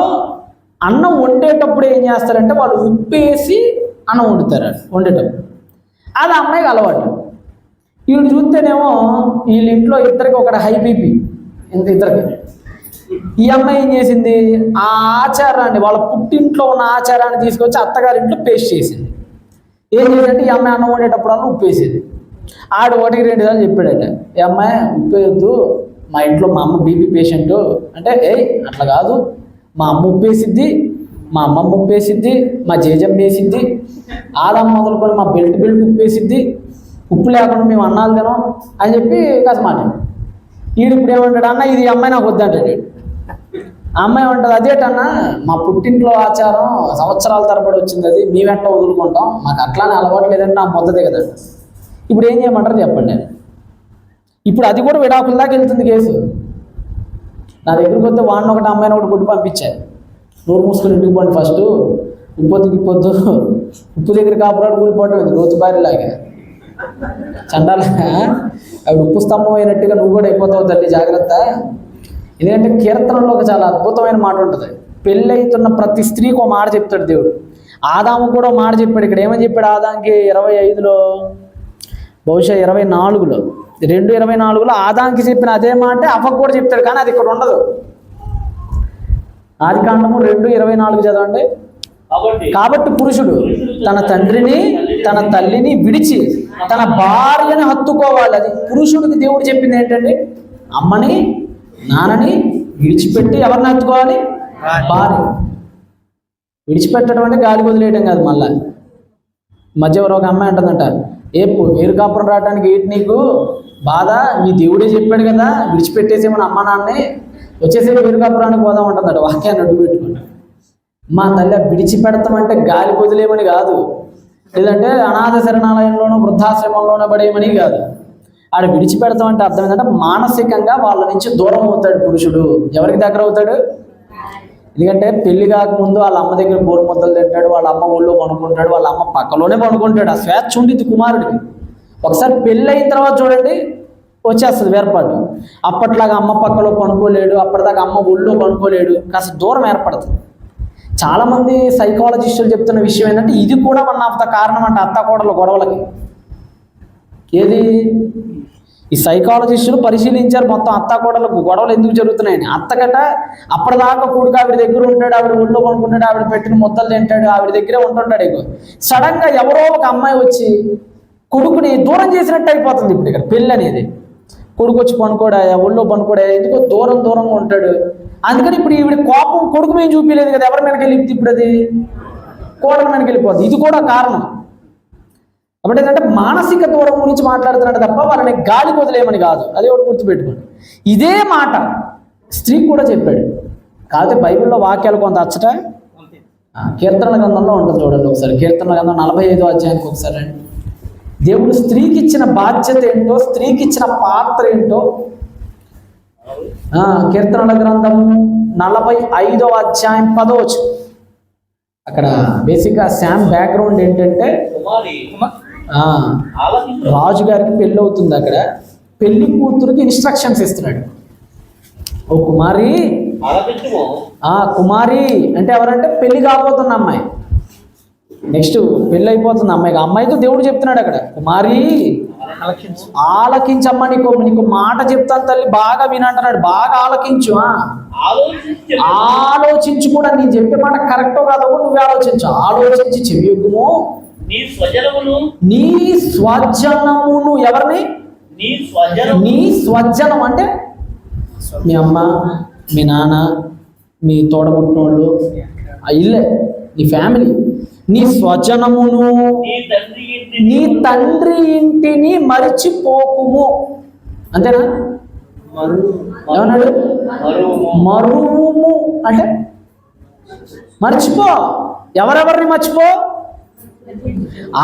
అన్నం వండేటప్పుడు ఏం చేస్తారంటే వాళ్ళు ఉప్పేసి అన్నం వండుతారు వండేటప్పుడు. అది అమ్మాయికి అలవాటు. వీడు చూస్తేనేమో వీళ్ళ ఇంట్లో ఇద్దరికి ఒకటి హై బీపీ, ఇద్దరికి. ఈ అమ్మాయి ఏం చేసింది, ఆ ఆచారాన్ని వాళ్ళ పుట్టింట్లో ఉన్న ఆచారాన్ని తీసుకొచ్చి అత్తగారింట్లో పేస్ట్ చేసింది. ఏం చేసిందంటే ఈ అమ్మాయి అన్నం వండేటప్పుడు అన్న ఉప్పేసేది. ఆడు 1-2 సార్లు చెప్పాడట, ఈ అమ్మాయి ఉప్పేయద్దు, మా ఇంట్లో మా అమ్మ బీపీ పేషెంట్ అంటే, అట్లా కాదు, మా అమ్మ ఉప్పేసిద్ది, మా అమ్మమ్మ ఉప్పేసిద్ది, మా జేజమ్మ వేసిద్ది, ఆదమ్మ మొదలుకొని మా బెల్ట్ ఉప్పేసిద్ది, ఉప్పు లేకుండా మేము అన్నాలు తినాం అని చెప్పి కాస్త మాట. వీడు ఇప్పుడు ఏమంటాడు, అన్న ఇది అమ్మాయి నాకు వద్దంటాడు. ఆ అమ్మాయి ఏమంటుంది, అదేటన్నా మా పుట్టింట్లో ఆచారం సంవత్సరాల తరబడి వచ్చింది, అది మీ వెంట వదులుకుంటాం, మాకు అట్లానే అలవాటు లేదంటే నా మొద్దదే కదండి. ఇప్పుడు ఏం చేయమంటారు చెప్పండి. నేను ఇప్పుడు అది కూడా విడాకుల దాకా వెళ్తుంది కేసు. నా దగ్గరికి వస్తే వాడిని ఒకటి అమ్మాయిని ఒకటి కొట్టి పంపించారు. నోరు మూసుకొని ఇంటికి పోండి, ఫస్ట్ ఉప్పొద్దు ఉప్పు దగ్గర కాపురాడు కూలిపోవటం ఇది లోతు బారిలాగా చండాల. అవి ఉప్పు స్తంభం అయినట్టుగా నువ్వు కూడా అయిపోతావు తల్లి, జాగ్రత్త. ఎందుకంటే కీర్తనలో ఒక చాలా అద్భుతమైన మాట ఉంటుంది. పెళ్ళి అవుతున్న ప్రతి స్త్రీకి ఒక మాట చెప్తాడు దేవుడు. ఆదాము కూడా ఒక మాట చెప్పాడు. ఇక్కడ ఏమని చెప్పాడు ఆదాంకి 25లో, బహుశా 24లో, 2:24లో ఆదాంకి చెప్పిన అదే మాట అవ్వకు కూడా చెప్తాడు. కానీ అది ఇక్కడ ఉండదు. ఆదికాండము 2:24 చదవండి. కాబట్టి పురుషుడు తన తండ్రిని తన తల్లిని విడిచి తన భార్యను హత్తుకోవాలి. అది పురుషుడికి దేవుడు చెప్పింది ఏంటండి? అమ్మని నాన్నని విడిచిపెట్టి ఎవరిని హత్తుకోవాలి? భార్య. విడిచిపెట్టడం అంటే గాలి వదిలేయడం కాదు. మళ్ళా మధ్య ఒక అమ్మాయి అంటుందంట, వేరు కాపురం రావడానికి ఏంటి నీకు బాధ? మీ దేవుడే చెప్పాడు కదా విడిచిపెట్టేసేమని అమ్మ నాన్నే, వచ్చేసే వేరు కాపురానికి పోదాం ఉంటుందట. వాక్యాన్ని అడ్డు పెట్టుకుంటా. మా తల్లి విడిచిపెడతామంటే గాలి వదిలేయమని కాదు, లేదంటే అనాథ శరణాలయంలోనూ వృద్ధాశ్రమంలోనూ పడేయమని కాదు. ఆడ విడిచిపెడతామంటే అర్థం ఏంటంటే మానసికంగా వాళ్ళ నుంచి దూరం అవుతాడు పురుషుడు. ఎవరికి దగ్గర అవుతాడు? ఎందుకంటే పెళ్లి కాకముందు వాళ్ళ అమ్మ దగ్గర గోరు ముద్దలు తింటాడు, వాళ్ళ అమ్మ ఒళ్ళో పనుకుంటాడు, వాళ్ళ అమ్మ పక్కలోనే పనుకుంటాడు. ఆ స్వేచ్ఛ ఉండిద్ది కుమారుడికి. ఒకసారి పెళ్ళి అయిన తర్వాత చూడండి వచ్చేస్తుంది వేర్పాటు. అప్పట్లాగా అమ్మ పక్కలో పనుకోలేడు, అప్పటిదాకా అమ్మ ఒళ్ళో పనుకోలేడు, కాస్త దూరం ఏర్పడుతుంది. చాలామంది సైకాలజిస్టులు చెప్తున్న విషయం ఏంటంటే ఇది కూడా వన్ ఆఫ్ ద కారణం అంట అత్త కోడల గొడవలకి. ఏది? ఈ సైకాలజిస్టులు పరిశీలించారు మొత్తం అత్త కోడలకు గొడవలు ఎందుకు జరుగుతున్నాయని. అత్తగట అప్పటిదాకా కొడుకు ఆవిడ దగ్గర ఉంటాడు, ఆవిడ ఒళ్ళో పనుకుంటాడు, ఆవిడ పెట్టిన ముద్దలు తింటాడు, ఆవిడ దగ్గరే ఉంటుంటాడు. ఎక్కువ సడన్గా ఎవరో ఒక అమ్మాయి వచ్చి కొడుకుని దూరం చేసినట్టు అయిపోతుంది. ఇప్పుడు ఇక్కడ పెళ్ళి అనేది కొడుకు వచ్చి పనుకోడా, ఒళ్ళో పనుకోడా, ఎందుకో దూరంగా ఉంటాడు. అందుకని ఇప్పుడు ఈవిడ కోపం కొడుకు మేము చూపించలేదు కదా, ఎవరి మీదకి వెళ్ళిపోతుంది ఇప్పుడు? అది కోడల మీదకి వెళ్ళిపోతుంది. ఇది కూడా కారణం. కాబట్టి ఏంటంటే మానసిక దూరం గురించి మాట్లాడుతున్నాడు తప్ప వాళ్ళని గాలి వదిలేయమని కాదు. అది ఒకటి గుర్తుపెట్టుకోండి. ఇదే మాట స్త్రీకి కూడా చెప్పాడు. కాకపోతే బైబిల్లో వాక్యాలు కొంత అచ్చట కీర్తనల గ్రంథంలో ఉంటుంది. చూడండి ఒకసారి కీర్తనల గ్రంథం 45వ అధ్యాయానికి ఒకసారి రండి. దేవుడు స్త్రీకి ఇచ్చిన బాధ్యత ఏంటో, స్త్రీకి ఇచ్చిన పాత్ర ఏంటో కీర్తనల గ్రంథము 45వ అధ్యాయం 10వ వచనం. అక్కడ బేసిక్గా శామ్ బ్యాక్గ్రౌండ్ ఏంటంటే రాజుగారికి పెళ్ళి అవుతుంది. అక్కడ పెళ్లి కూతురికి ఇన్స్ట్రక్షన్స్ ఇస్తున్నాడు. ఓ కుమారి, కుమారి అంటే ఎవరంటే పెళ్లి కాబోతున్న అమ్మాయి. నెక్స్ట్ పెళ్ళి అయిపోతుంది అమ్మాయికి. అమ్మాయితో దేవుడు చెప్తున్నాడు అక్కడ, కుమారి ఆలకించమ్మా, నీకు మాట చెప్తాను తల్లి, బాగా వినంటున్నాడు. బాగా ఆలకించు, ఆలోచించు కూడా. నేను చెప్పే మాట కరెక్టో కాదో నువ్వు ఆలోచించి చెవియొగ్గుము. నీ స్వజనమును ఎవరిని? నీ స్వజనం అంటే మీ అమ్మ, మీ నాన్న, మీ తోడబుట్టినోళ్ళు, ఇల్లే నీ ఫ్యామిలీ. నీ స్వజనమును, నీ తండ్రి ఇంటిని మరిచిపోకుము. అంతేనా? ఏమన్నాడు? మరువుము అంటే మర్చిపో. ఎవరెవరిని మర్చిపో?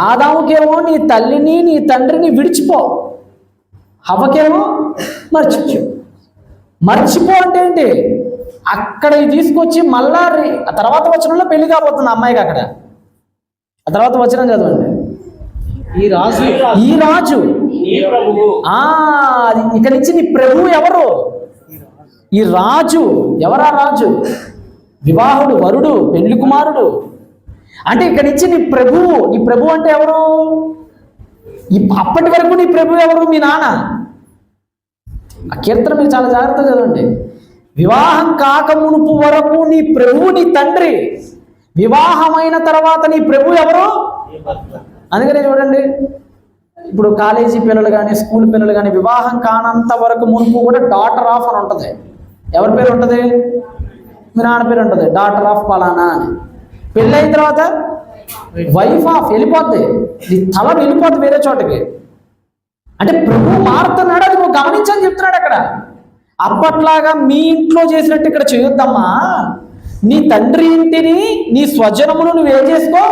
ఆదాముకేమో నీ తల్లిని నీ తండ్రిని విడిచిపో, హవ్వకేమో మర్చిపో అంటే ఏంటి? అక్కడ తీసుకొచ్చి మళ్ళా ఆ తర్వాత వచనంలో పెళ్లి కాబోతుంది అమ్మాయికి. అక్కడ ఆ తర్వాత వచనం చదవండి. ఈ రాజు ఇక నుంచి నీ ప్రభువు ఎవరు? ఈ రాజు ఎవరా? రాజు వివాహుడు, వరుడు, పెళ్లి కుమారుడు. అంటే ఇక నుంచి నీ ప్రభువు అంటే ఎవరు? అప్పటి వరకు నీ ప్రభువు ఎవరు? మీ నాన్న. ఆ కీర్తన మీరు చాలా జాగ్రత్తగా చదవండి. వివాహం కాకమునుపు వరకు నీ ప్రభువు నీ తండ్రి, వివాహమైన తర్వాత నీ ప్రభువు ఎవరు? అందుకనే చూడండి, ఇప్పుడు కాలేజీ పిల్లలు కానీ స్కూల్ పిల్లలు కానీ వివాహం కానంత వరకు మునుపు కూడా డాటర్ ఆఫ్ అని ఉంటుంది. ఎవరి పేరు ఉంటుంది? మీ నాన్న పేరు ఉంటుంది, డాటర్ ఆఫ్ పలానా అని. పెళ్ళి అయిన తర్వాత వైఫ్ ఆఫ్ వెళ్ళిపోద్ది, నీ తల వెళ్ళిపోద్ది వేరే చోటకి. అంటే ప్రభు మారుతున్నాడు, అది నువ్వు గమనించని చెప్తున్నాడు అక్కడ. అప్పట్లాగా మీ ఇంట్లో చేసినట్టు ఇక్కడ చేయొద్దమ్మా. నీ తండ్రి ఇంటిని, నీ స్వజనమును నువ్వేం చేసుకో?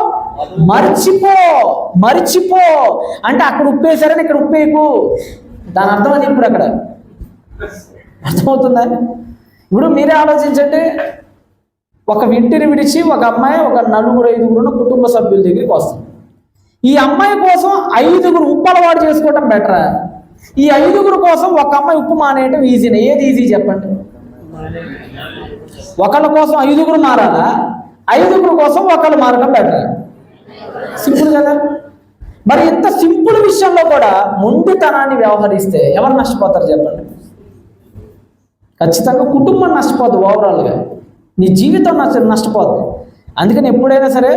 మర్చిపో అంటే అక్కడ ఉప్పేశారని ఇక్కడ ఉప్పేయకు. దాని అర్థం అది ఇప్పుడు అక్కడ అర్థమవుతుందా? ఇప్పుడు మీరే ఆలోచించండి, ఒక ఇంటిని విడిచి ఒక అమ్మాయి ఒక 4-5 కుటుంబ సభ్యుల దగ్గరికి వస్తుంది. ఈ అమ్మాయి కోసం 5 ఉప్పు అలవాటు చేసుకోవటం బెటరా? ఈ 5 కోసం ఒక అమ్మాయి ఉప్పు మానేయటం ఈజీనా? ఏది ఈజీ చెప్పండి? ఒకళ్ళ కోసం 5 మారాలా, 5 కోసం ఒకళ్ళు మారడం బెటరా? సింపుల్ కదా. మరి ఇంత సింపుల్ విషయంలో కూడా మొండితనాన్ని వ్యవహరిస్తే ఎవరు నష్టపోతారు చెప్పండి? ఖచ్చితంగా కుటుంబం నష్టపోద్ది, ఓవరాల్గా నీ జీవితం నష్టపోద్ది. అందుకని ఎప్పుడైనా సరే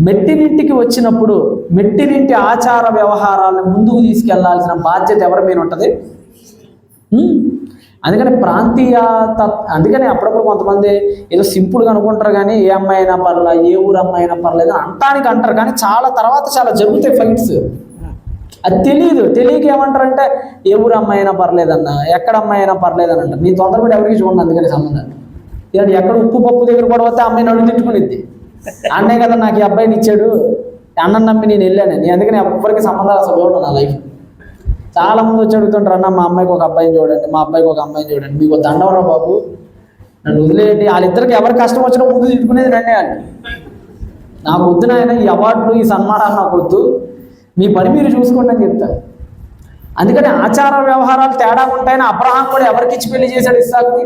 మెట్టినింటికి వచ్చినప్పుడు మెట్టినింటి ఆచార వ్యవహారాలను ముందుకు తీసుకెళ్లాల్సిన బాధ్యత ఎవరి మీద ఉంటుంది? అందుకని అందుకని అప్పుడప్పుడు కొంతమంది ఏదో సింపుల్గా అనుకుంటారు, కానీ ఏ అమ్మాయి అయినా పర్లే, ఏ ఊరు అమ్మాయి అయినా పర్లేదు అంటానికి అంటారు, కానీ తర్వాత చాలా జరుగుతాయి ఫైట్స్. అది తెలియక ఏమంటారంటే ఏ ఊరు అమ్మాయి అయినా పర్లేదన్నా, ఎక్కడ అమ్మాయి అయినా పర్లేదని అంటారు. నేను తొందరపడి ఎవరికి చూడండి అందుకని సంబంధాన్ని. ఇలాంటి ఎక్కడ ఉప్పు పప్పు దగ్గర కూడా వస్తే అమ్మాయి నడుము తిట్టుకునిద్ది, అన్నే కదా నాకు ఈ అబ్బాయిని ఇచ్చాడు, అన్నం నమ్మి నేను వెళ్ళాను. నేను అందుకని ఎవరికి సంబంధాలు అసలు చూడను నా లైఫ్. చాలా మంది వచ్చి అడుగుతుంటారు, అన్న మా అమ్మాయికి ఒక అబ్బాయిని చూడండి, మా అబ్బాయికి ఒక అమ్మాయిని చూడండి, మీకు దండవరా బాబు, నన్ను వదిలేయండి. వాళ్ళిద్దరికి ఎవరు కష్టం వచ్చినా ముందు తిట్టుకునేది నన్నే అండి. నాకు వద్దు నాయన ఈ అవార్డులు ఈ సన్మానాలు నాకు వద్దు, మీ పని మీరు చూసుకోండి అని చెప్తారు. అందుకని ఆచార వ్యవహారాలు తేడా ఉంటాయని అబ్రహాం కూడా ఎవరికి ఇచ్చి పెళ్లి చేశాడు ఇస్సాకుని?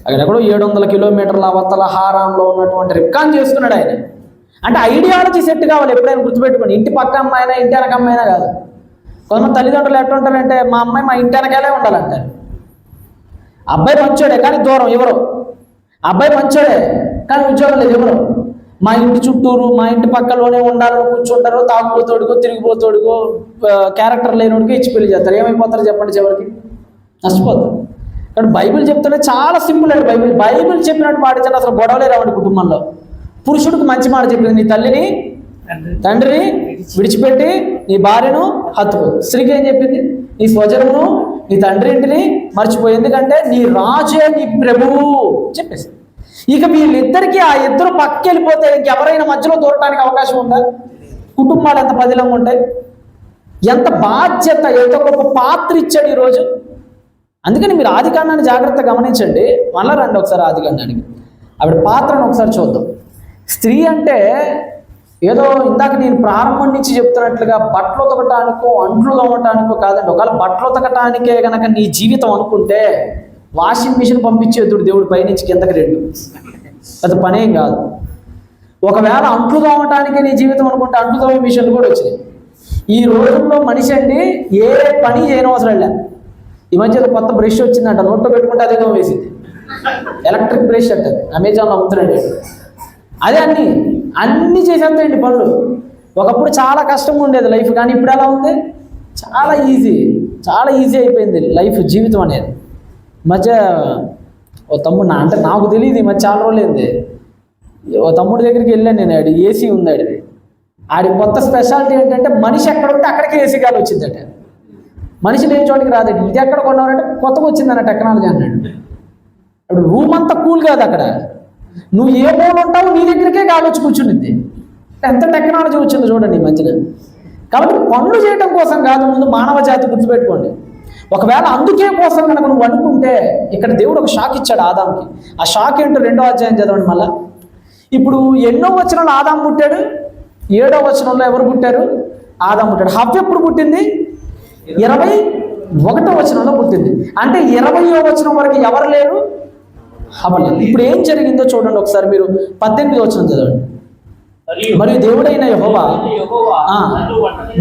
అక్కడెక్కడో 700 కిలోమీటర్ల అవతల హారాంలో ఉన్నటువంటి రిబ్కాన్ చేసుకున్నాడు ఆయన. అంటే ఐడియాలజీ సెట్ కావాలి ఎప్పుడైనా గుర్తుపెట్టుకోండి. ఇంటి పక్క అమ్మాయినా ఇంటి వెనక అమ్మాయినా కాదు. కొంతమంది తల్లిదండ్రులు ఎట్లా ఉంటారంటే మా అమ్మాయి మా ఇంటి వెనకాలే ఉండాలంటారు. అబ్బాయి మంచోడే కానీ దూరం ఎవరు, అబ్బాయి మంచోడే కానీ ఉద్యోగం లేదు ఎవరు, మా ఇంటి చుట్టూరు మా ఇంటి పక్కలోనే ఉండాలని కూర్చుంటారు, తాగుపోతోడుకో తిరిగిపోతోడుకో క్యారెక్టర్ లేనివాడికి ఇచ్చి పెళ్లి చేస్తారు. ఏమైపోతారు చెప్పండి? చివరికి నష్టపోతారు. కానీ బైబిల్ చెప్తేనే చాలా సింపుల్ అండి. బైబిల్ చెప్పినట్టు పాటించండి, అసలు గొడవలే రావండి కుటుంబంలో. పురుషుడికి మంచి మాట చెప్పింది, నీ తల్లిని తండ్రిని విడిచిపెట్టి నీ భార్యను హత్తుకో. స్త్రీకి ఏం చెప్పింది? నీ స్వజనమును నీ తండ్రి ఇంటిని మర్చిపో, ఎందుకంటే నీ రాజే నీ ప్రభువు చెప్పేసి. ఇక వీళ్ళిద్దరికీ ఆ ఇద్దరు పక్కెళ్ళిపోతే ఇంకెవరైనా మధ్యలో దూరటానికి అవకాశం ఉందా? కుటుంబాలు ఎంత పదిలంగా ఉంటాయి, ఎంత బాధ్యత, ఎంత గొప్ప పాత్ర ఇచ్చాడు ఈరోజు. అందుకని మీరు ఆదికాండాన్ని జాగ్రత్తగా గమనించండి. మళ్ళా రండి ఒకసారి ఆదికాండానికి, ఆవిడ పాత్రను ఒకసారి చూద్దాం. స్త్రీ అంటే ఏదో ఇందాక నేను ప్రారంభం నుంచి చెప్తున్నట్లుగా బట్టలు ఉతకటానికో అంట్లు తోమటానికో కాదండి. ఒకవేళ బట్టలు ఉతకటానికే కనుక నీ జీవితం అనుకుంటే వాషింగ్ మిషన్ పంపించేదుడు దేవుడు పైనుంచి కిందకి 2, అది పనేం కాదు. ఒకవేళ అంట్లు తోమటానికే నీ జీవితం అనుకుంటే అంట్లు తోమే మిషన్లు కూడా వచ్చినాయి. ఈ రోజుల్లో మనిషి అండి ఏ పని చేయనవసరం లే. ఈ మధ్య కొత్త బ్రష్ వచ్చిందంట, నోట్లో పెట్టుకుంటే అదే వేసింది, ఎలక్ట్రిక్ బ్రష్ అంటది, అమెజాన్లో అమ్ముతున్నాడు. అదే అన్నీ చేసేస్తాయండి పనులు. ఒకప్పుడు చాలా కష్టంగా ఉండేది లైఫ్, కానీ ఇప్పుడు ఎలా ఉంది? చాలా ఈజీ అయిపోయింది లైఫ్, జీవితం అనేది. మధ్య ఓ తమ్ముడు అంటే నాకు తెలియదు, ఈ మధ్య చాలా రోజులైంది, ఓ తమ్ముడి దగ్గరికి వెళ్ళాను నేను. ఆడి ఏసీ ఉంది, ఆడి కొత్త స్పెషాలిటీ ఏంటంటే మనిషి ఎక్కడ ఉంటే అక్కడికి ఏసీ గాలి వచ్చిందట. మనిషి లేని చోటికి రాదండి. ఇది ఎక్కడ కొన్నారంటే కొత్తగా వచ్చిందన్న టెక్నాలజీ అన్నాడు. ఇప్పుడు రూమ్ అంతా కూల్ కాదు అక్కడ, నువ్వు ఏ మూల ఉంటావు నీ దగ్గరికే గాలి వచ్చి కూర్చుంది. ఎంత టెక్నాలజీ వచ్చిందో చూడండి ఈ మధ్యన. కాబట్టి పనులు చేయడం కోసం కాదు, ముందు మానవ జాతి గుర్తుపెట్టుకోండి. ఒకవేళ అందుకే కోసం కనుక నువ్వు అనుకుంటే, ఇక్కడ దేవుడు ఒక షాక్ ఇచ్చాడు ఆదాంకి. ఆ షాక్ ఏంటో 2వ అధ్యాయం చదవండి మళ్ళా. ఇప్పుడు ఎన్నో వచనంలో ఆదాం పుట్టాడు, 7వ వచనంలో ఎవరు పుట్టారు? ఆదాం పుట్టాడు. హవ్వ ఎప్పుడు పుట్టింది? 21వ వచనంలో పుట్టింది. అంటే 20వ వచనం వరకు ఎవరు లేరు? హవ్వ లేదు. ఇప్పుడు ఏం జరిగిందో చూడండి ఒకసారి, మీరు 18వ వచనం చదవండి. మరియు దేవుడైన యెహోవా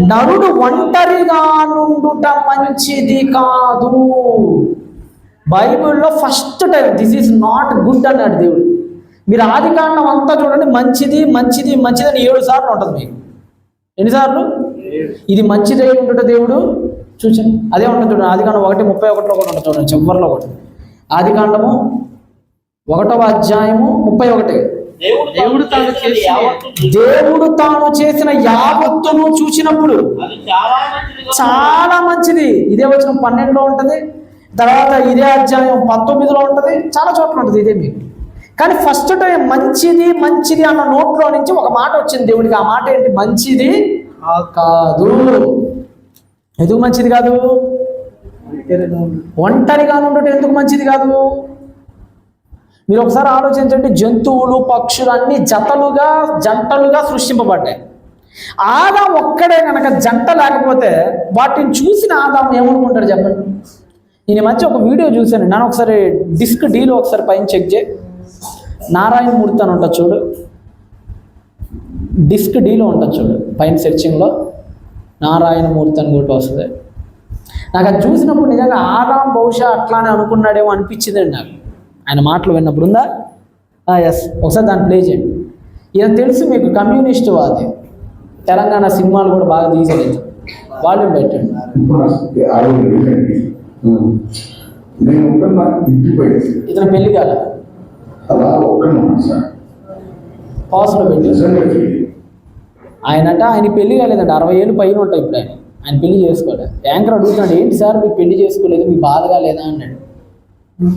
నరుడు ఒంటరిగా నుండుట మంచిది కాదు. బైబిల్లో first time this is not good అన్నాడు దేవుడు. మీరు ఆదికాండం అంతా చూడండి, మంచిది మంచిది మంచిది అని 7 సార్లు ఉంటుంది మీకు. ఎన్నిసార్లు? ఇది మంచిదై ఉంటుంట దేవుడు చూచండి. అదే ఉంటుంది చూడండి, ఆదికాండం 1:31 కూడా ఉంటుంది చూడండి, చివరిలో ఒకటి. ఆదికాండము 1వ అధ్యాయము 31. దేవుడు తాను చేసిన యావత్తును చూసినప్పుడు చాలా మంచిది. ఇదే వచనం 12లో ఉంటుంది, తర్వాత ఇదే అధ్యాయం 19లో ఉంటుంది, చాలా చోట్ల ఉంటుంది ఇదే మీకు. కానీ ఫస్ట్ టైం మంచిది మంచిది అన్న నోట్లో నుంచి ఒక మాట వచ్చింది దేవుడికి. ఆ మాట ఏంటి? మంచిది కాదు. ఎందుకు మంచిది కాదు? ఒంటరిగా ఉండటం ఎందుకు మంచిది కాదు? మీరు ఒకసారి ఆలోచించండి. జంతువులు, పక్షులు అన్ని జంటలుగా సృష్టింపబడ్డాయి. ఆదాం ఒక్కడే కనుక జంట లేకపోతే వాటిని చూసిన ఆదాం ఏమనుకుంటాడు చెప్పండి? నేను ఈ మధ్య ఒక వీడియో చూశాను. నన్ను ఒకసారి డిస్క్ డీలో ఒకసారి పైన చెక్ చేయి. నారాయణమూర్తి అని ఉంటుంది చూడు, డిస్క్ డీలో ఉంటుంది చూడు, పైన సెర్చింగ్లో నారాయణమూర్తి అని కూడా వస్తుంది. నాకు అది చూసినప్పుడు నిజంగా ఆదాం బహుశా అట్లానే అనుకున్నాడేమో అనిపించిందండి నాకు, ఆయన మాటలు విన్నప్పుడు. ఉందా? ఎస్, ఒకసారి దాన్ని ప్లే చేయండి. ఈయన తెలుసు మీకు, కమ్యూనిస్ట్ వాది, తెలంగాణ సినిమాలు కూడా బాగా తీసేది. వాల్యూమ్ పెట్టండి. ఇతను పెళ్లి కాల, పాస్లో పెట్టి ఆయన పెళ్లి కాలేదండి. 60 ఏళ్ళు పైన ఉంటాయి ఇప్పుడు. ఆయన పెళ్లి చేసుకోలేదు. యాంకర్ అడుగుతున్నాడు, ఏంటి సార్ మీరు పెళ్లి చేసుకోలేదు, మీకు బాధగా లేదా అన్నాడు.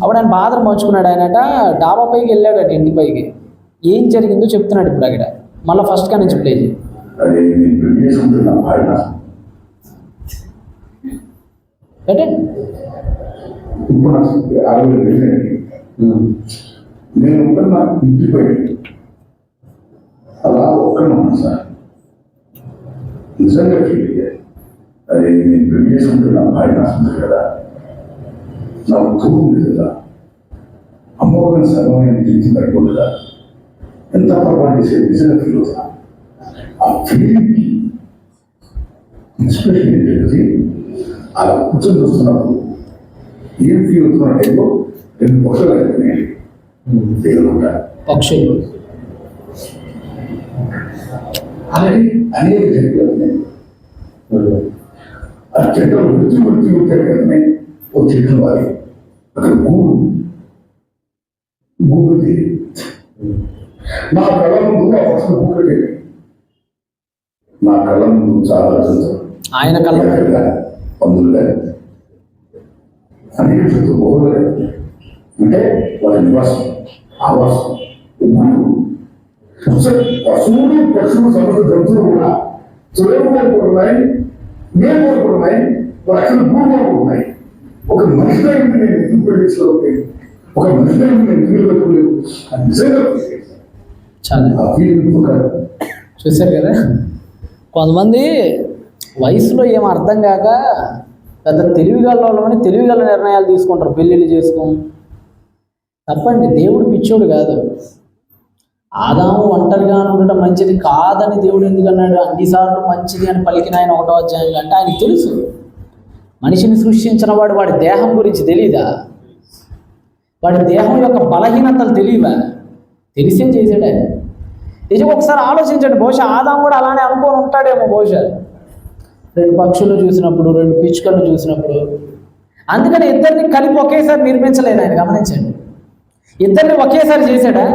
అప్పుడు ఆయన బాధను పంచుకున్నాడు. ఆయనట డాబా పైకి వెళ్ళాడట, ఇంటి పైకి. ఏం జరిగిందో చెప్తున్నాడు ఇప్పుడు అక్కడ. మళ్ళీ ఫస్ట్ కా నుంచి ప్లే చేయి. పెట్టండి. నేను ఇంటిపై అలా ఒక్కడున్నాను సార్. నిజంగా ఫీల్ అయ్యాయి. అదే నేను పెళ్లి చేసుకుంటున్నా, భార్య నాస్తుంది కదా, నా ఉద్యోగం ఉంది కదా, అమ్మవారిని సర్వమైన జీవితం పడిపోదు కదా, ఎంత పొరపాటు చేసేది నిజంగా ఫీల్ అవుతా. ఆ ఫీలింగ్కి ఇన్స్పిరేషన్ ఏంటంటే అలా కూర్చొని చూస్తున్నప్పుడు ఏం ఫీల్ అవుతున్న టైంలో 2 పక్షులు అయిపోయినాయి. పక్షులు అలాగే అనేక చెట్లు ఆ చెట్లు వృత్తి ఉంటాయి కదనే. ఓ చెట్లు వారి అక్కడ గూడు నా కళ్ళ ముందు ఆ పక్షులు గూడు, నా కళ్ళ ముందు చాలా ఆయన కళ్ళ పందులుగా అనేక చెట్లు గోడలే అంటే వాళ్ళ నివాసం, ఆవాసం. పశువులు, పక్షులు, సమస్త జంతువులు కూడా చూడలు కోరుకుంటున్నాయి, మేము కోరుకుంటున్నాయి, అసలు భూమి కోరుకుంటున్నాయి. ఒక మనిషిగా నేను ఎందుకు పెళ్లి, ఒక మనిషిగా నేను ఎందుకు పెట్టుకోలేదు, నిజంగా చూశారు కదా. కొంతమంది వయసులో ఏం అర్థం కాక పెద్ద తెలివిగలని తెలివిగల నిర్ణయాలు తీసుకుంటారు, పెళ్ళిళ్ళు చేసుకోం. తప్పండి, దేవుడు పిచ్చోడు కాదు. ఆదాము ఒంటరిగా ఉండటం మంచిది కాదని దేవుడు ఎందుకన్నాడు? అన్నిసార్లు మంచిది అని పలికిన ఆయన 1వ అధ్యాయంలో. అంటే ఆయనకి తెలుసు మనిషిని సృష్టించిన వాడి దేహం గురించి తెలియదా? వాడి దేహం యొక్క బలహీనతలు తెలియవా? తెలిసే చేశాడే. నిజం ఒకసారి ఆలోచించండి. బహుశా ఆదాము కూడా అలానే అనుకొని ఉంటాడేమో. బహుశా 2 పక్షులు చూసినప్పుడు, 2 పిచ్చుకలను చూసినప్పుడు. అందుకని ఇద్దరిని కలిపి ఒకేసారి నిర్మించలేదు ఆయన. గమనించండి, ఇద్దరిని ఒకేసారి చేశాడా?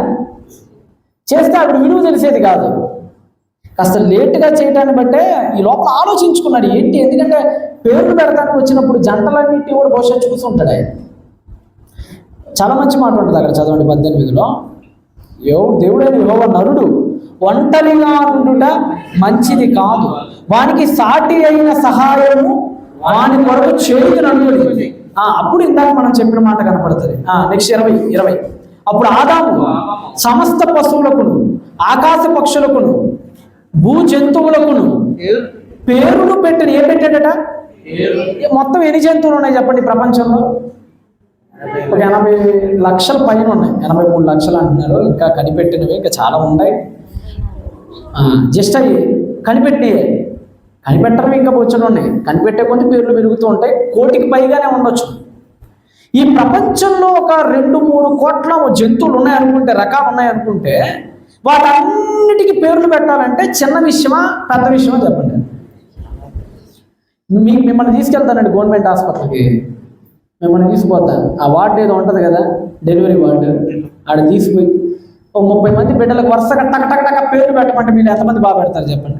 చేస్తే ఆవిడ విలువ తెలిసేది కాదు. కాస్త లేటుగా చేయడాన్ని బట్టే ఈ లోపల ఆలోచించుకున్నాడు ఏంటి. ఎందుకంటే పేర్లు పెడతానికి వచ్చినప్పుడు జంటలన్నింటినీ కూడా బహుశా చూసుంటాడు ఆయన. చాలా మంచి మాట ఉంటుంది అక్కడ, చదవండి 18లో. దేవుడైన యెహోవా నరుడు ఒంటరిగా ఉండుట మంచిది కాదు, వానికి సాటి అయిన సహాయము వాని కొరకు చేయుదుననుడి. అప్పుడు ఇందాక మనం చెప్పిన మాట కనపడుతుంది. నెక్స్ట్ 20. అప్పుడు ఆదాము సమస్త పశువులకును, ఆకాశ పక్షులకును, భూ జంతువులకును పేరును పెట్టిన. ఏం పెట్టాడట? మొత్తం ఎన్ని జంతువులు ఉన్నాయి చెప్పండి ప్రపంచంలో? ఒక 80 లక్షల పైన ఉన్నాయి. 83 లక్షలు అంటున్నారు. ఇంకా కనిపెట్టినవి ఇంకా చాలా ఉన్నాయి. జస్ట్ అవి కనిపెట్టడం ఇంకా బొచ్చలు ఉన్నాయి. కనిపెట్టే కొంత పేర్లు పెరుగుతూ ఉంటాయి. 1 కోటికి పైగానే ఉండొచ్చు. ఈ ప్రపంచంలో ఒక 2-3 కోట్ల జంతువులు ఉన్నాయనుకుంటే, రకాలు ఉన్నాయనుకుంటే, వాటన్నిటికీ పేర్లు పెట్టాలంటే చిన్న విషయమా పెద్ద విషయమా చెప్పండి. మిమ్మల్ని తీసుకెళ్తానండి గవర్నమెంట్ హాస్పిటల్కి. మిమ్మల్ని తీసుకుపోతాను. ఆ వార్డు ఏదో ఉంటుంది కదా, డెలివరీ వార్డు, ఆడ తీసుకుపోయి 30 మంది బిడ్డలకు వరుసగా టక పేర్లు పెట్టమంటే మీరు ఎంతమంది బాగా పెడతారు చెప్పండి?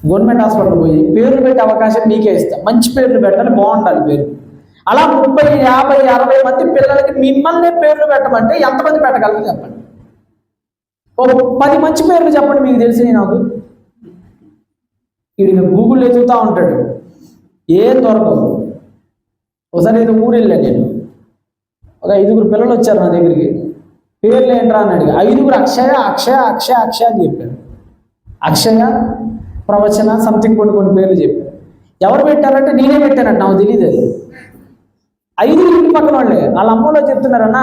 గవర్నమెంట్ హాస్పిటల్ పోయి పేర్లు పెట్టే అవకాశం మీకే ఇస్తాం. మంచి పేర్లు పెట్టాలి, బాగుండాలి పేరు. అలా 30, 50, 60 మంది పిల్లలకి మిమ్మల్ని పేర్లు పెట్టమంటే ఎంతమంది పెట్టగలరు చెప్పండి? 10 మంచి పేర్లు చెప్పండి మీకు తెలిసి నాకు. వీడికి గూగుల్ ఎదుగుతూ ఉంటాడు, ఏం దొరకదు. ఒకసారి ఏదో ఊరు వెళ్ళాను నేను, ఒక 5 పిల్లలు వచ్చారు నా దగ్గరికి. పేర్లు ఏంట్రా అని అడిగి 5 అక్షయ అక్షయ అక్షయ అక్షయ అని చెప్పారు. అక్షయ, ప్రవచన, సంథింగ్ కొన్ని పేర్లు చెప్పారు. ఎవరు పెట్టారంటే నేనే పెట్టానంట, నాకు తెలియదు అది. 5 ఇంటి పక్కన వాళ్ళే. వాళ్ళ అమ్మలో చెప్తున్నారన్న,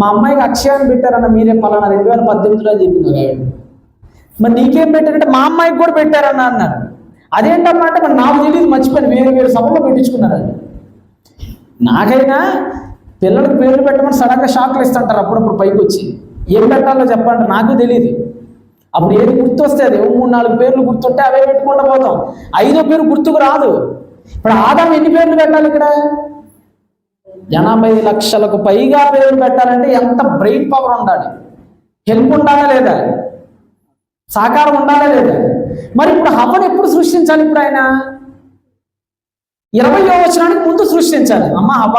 మా అమ్మాయికి అక్షయ అని పెట్టారన్న, మీరే పలానా 2018లో అని చెప్పింది ఒక ఆవిడ. మరి నీకేం పెట్టారంటే మా అమ్మాయికి కూడా పెట్టారన్న అన్నారు. అదేంటమ్మా అంటే మరి నాకు తెలియదు, మర్చిపోయాను, వేరు సభలో పెట్టించుకున్నారని. నాకైనా పిల్లలకు పేర్లు పెట్టమని సడన్గా షాక్లు ఇస్తుంటారు అప్పుడప్పుడు పైకి వచ్చి. ఏం పెట్టాలో చెప్పండి, నాకు తెలియదు. అప్పుడు ఏది గుర్తు వస్తే అది 3-4 పేర్లు గుర్తుంటే అవే పెట్టుకుంటూ పోతాం. 5వ పేరు గుర్తుకు రాదు. ఇప్పుడు ఆదాం ఎన్ని పేర్లు పెట్టాలి? ఇక్కడ 80 లక్షలకు పైగా పేర్లు పెట్టాలంటే ఎంత బ్రెయిన్ పవర్ ఉండాలి, హెల్ప్ ఉండాలా లేదా, సహకారం ఉండాలా లేదా? మరి ఇప్పుడు హవ్వను ఎప్పుడు సృష్టించాలి? ఇప్పుడు ఆయన 20వ వచనానికి ముందు సృష్టించాలి. అమ్మ హవ్వ,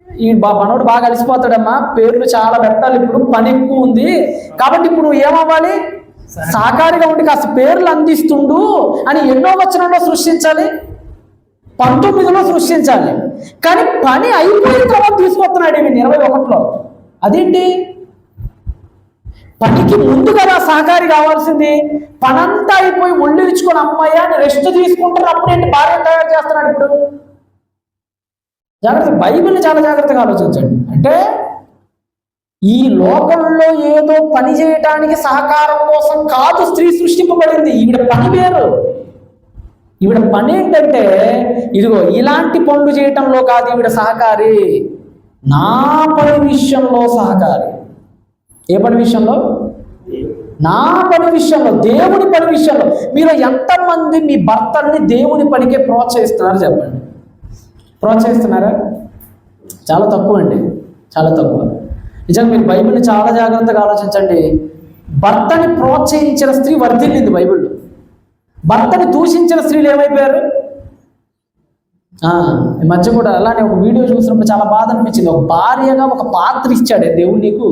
ఈ మనోడు బాగా అలసిపోతాడమ్మా, పేర్లు చాలా పెట్టాలి, ఇప్పుడు పని ఎక్కువ ఉంది, కాబట్టి ఇప్పుడు నువ్వు ఏమవ్వాలి, సహకారిగా ఉండి కాస్త పేర్లు అందిస్తుండు అని ఎన్నో వచనంలో సృష్టించాలి? 19లో సృష్టించాలి. కానీ పని అయిపోయిన తర్వాత తీసుకొస్తున్నాడు ఈయన 21లో. అదేంటి? పనికి ముందు కదా సహకారి కావాల్సింది. పనంతా అయిపోయి ఒళ్ళు ఇచ్చుకొని అమ్మాయి అని రెస్ట్ తీసుకుంటున్నప్పుడు ఏంటి భార్య తయారు చేస్తున్నాడు? ఇప్పుడు జాగ్రత్త, బైబిల్ని చాలా జాగ్రత్తగా ఆలోచించండి. అంటే ఈ లోకంలో ఏదో పని చేయటానికి సహకారం కోసం కాదు స్త్రీ సృష్టింపబడింది. ఈవిడ పని వేరు. ఈవిడ పని ఏంటంటే ఇదిగో ఇలాంటి పనులు చేయటంలో కాదు ఈవిడ సహకారి, నా పని విషయంలో సహకారి. ఏ పని విషయంలో? నా పని విషయంలో, దేవుని పని విషయంలో. మీరు ఎంతమంది మీ భర్తల్ని దేవుని పనికే ప్రోత్సహిస్తున్నారు చెప్పండి? ప్రోత్సహిస్తున్నారా? చాలా తక్కువ అండి, చాలా తక్కువ. నిజంగా మీరు బైబిల్ని చాలా జాగ్రత్తగా ఆలోచించండి. భర్తని ప్రోత్సహించిన స్త్రీ వర్ధిల్లింది బైబిల్లో. భర్తని దూషించిన స్త్రీలు ఏమైపోయారు? ఈ మధ్య కూడా అలానే ఒక వీడియో చూసినప్పుడు చాలా బాధ అనిపించింది. ఒక భార్యగా ఒక పాత్ర ఇచ్చాడే దేవుడు నీకు,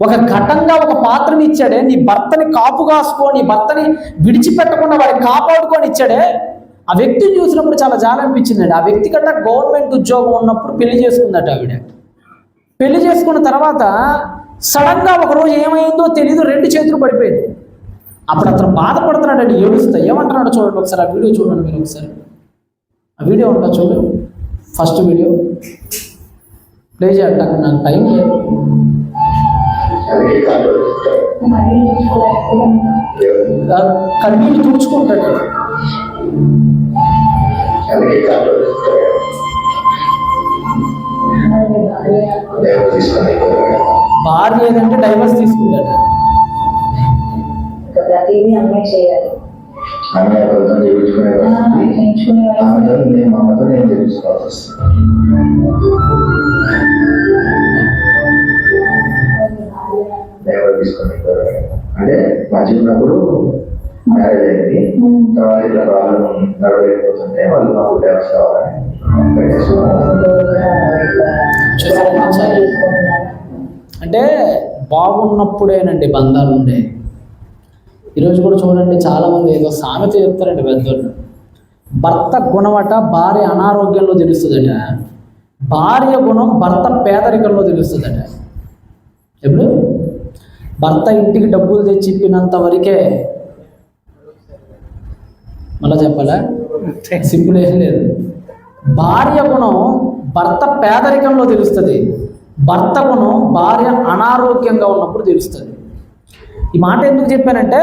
ఒక ఘటంగా ఒక పాత్రని ఇచ్చాడే. నీ భర్తని కాపు కాసుకో, నీ భర్తని విడిచిపెట్టకుండా వాడిని కాపాడుకొని ఇచ్చాడే. ఆ వ్యక్తిని చూసినప్పుడు చాలా జాలి అనిపించిందండి. ఆ వ్యక్తి కంటే గవర్నమెంట్ ఉద్యోగం ఉన్నప్పుడు పెళ్లి చేసుకుందట ఆవిడ. పెళ్లి చేసుకున్న తర్వాత సడన్గా ఒకరోజు ఏమైందో తెలీదు, 2 చేతులు పడిపోయింది. అప్పుడు అతను బాధపడుతున్నాడండి, ఏడుస్తా. ఏమంటున్నాడో చూడండి ఒకసారి, ఆ వీడియో చూడండి మీరు ఒకసారి. ఆ వీడియో ఉంటా చూడు, ఫస్ట్ వీడియో ప్లే చేయటానికి నాకు టైం లేదు. కన్నీళ్ళు తుడుచుకుంటాడు. భార్య ఏదంటే డైవర్స్ తీసుకుంటాడు. ప్రతిదీ అమ్మాయి చేయాలి. అమ్మాయి అబద్ధం చేయించుకునే మామతో నేను చేయించుకోవాల్సి వస్తుంది. డైవర్ తీసుకుని అంటే మంచిగా ఉన్నప్పుడు మ్యారేజ్ అయింది, తర్వాత ఇట్లా ప్రాబ్లం నడవలేకపోతుంటే వాళ్ళు మాకు డైవర్స్ కావాలని అంటే బాగున్నప్పుడేనండి బంధాలు ఉండే. ఈరోజు కూడా చూడండి, చాలామంది ఏదో సామెత చెప్తారండి పెద్దోళ్ళు. భర్త గుణమట భార్య అనారోగ్యంలో తెలుస్తుందట, భార్య గుణం భర్త పేదరికంలో తెలుస్తుందట. ఎప్పుడు భర్త ఇంటికి డబ్బులు తెచ్చి ఇప్పినంత వరకే, మళ్ళా చెప్పాలా, సింపుల్ ఏం లేదు. భార్య గుణం భర్త పేదరికంలో తెలుస్తుంది, భర్త గుణం భార్య అనారోగ్యంగా ఉన్నప్పుడు తెలుస్తుంది. ఈ మాట ఎందుకు చెప్పానంటే,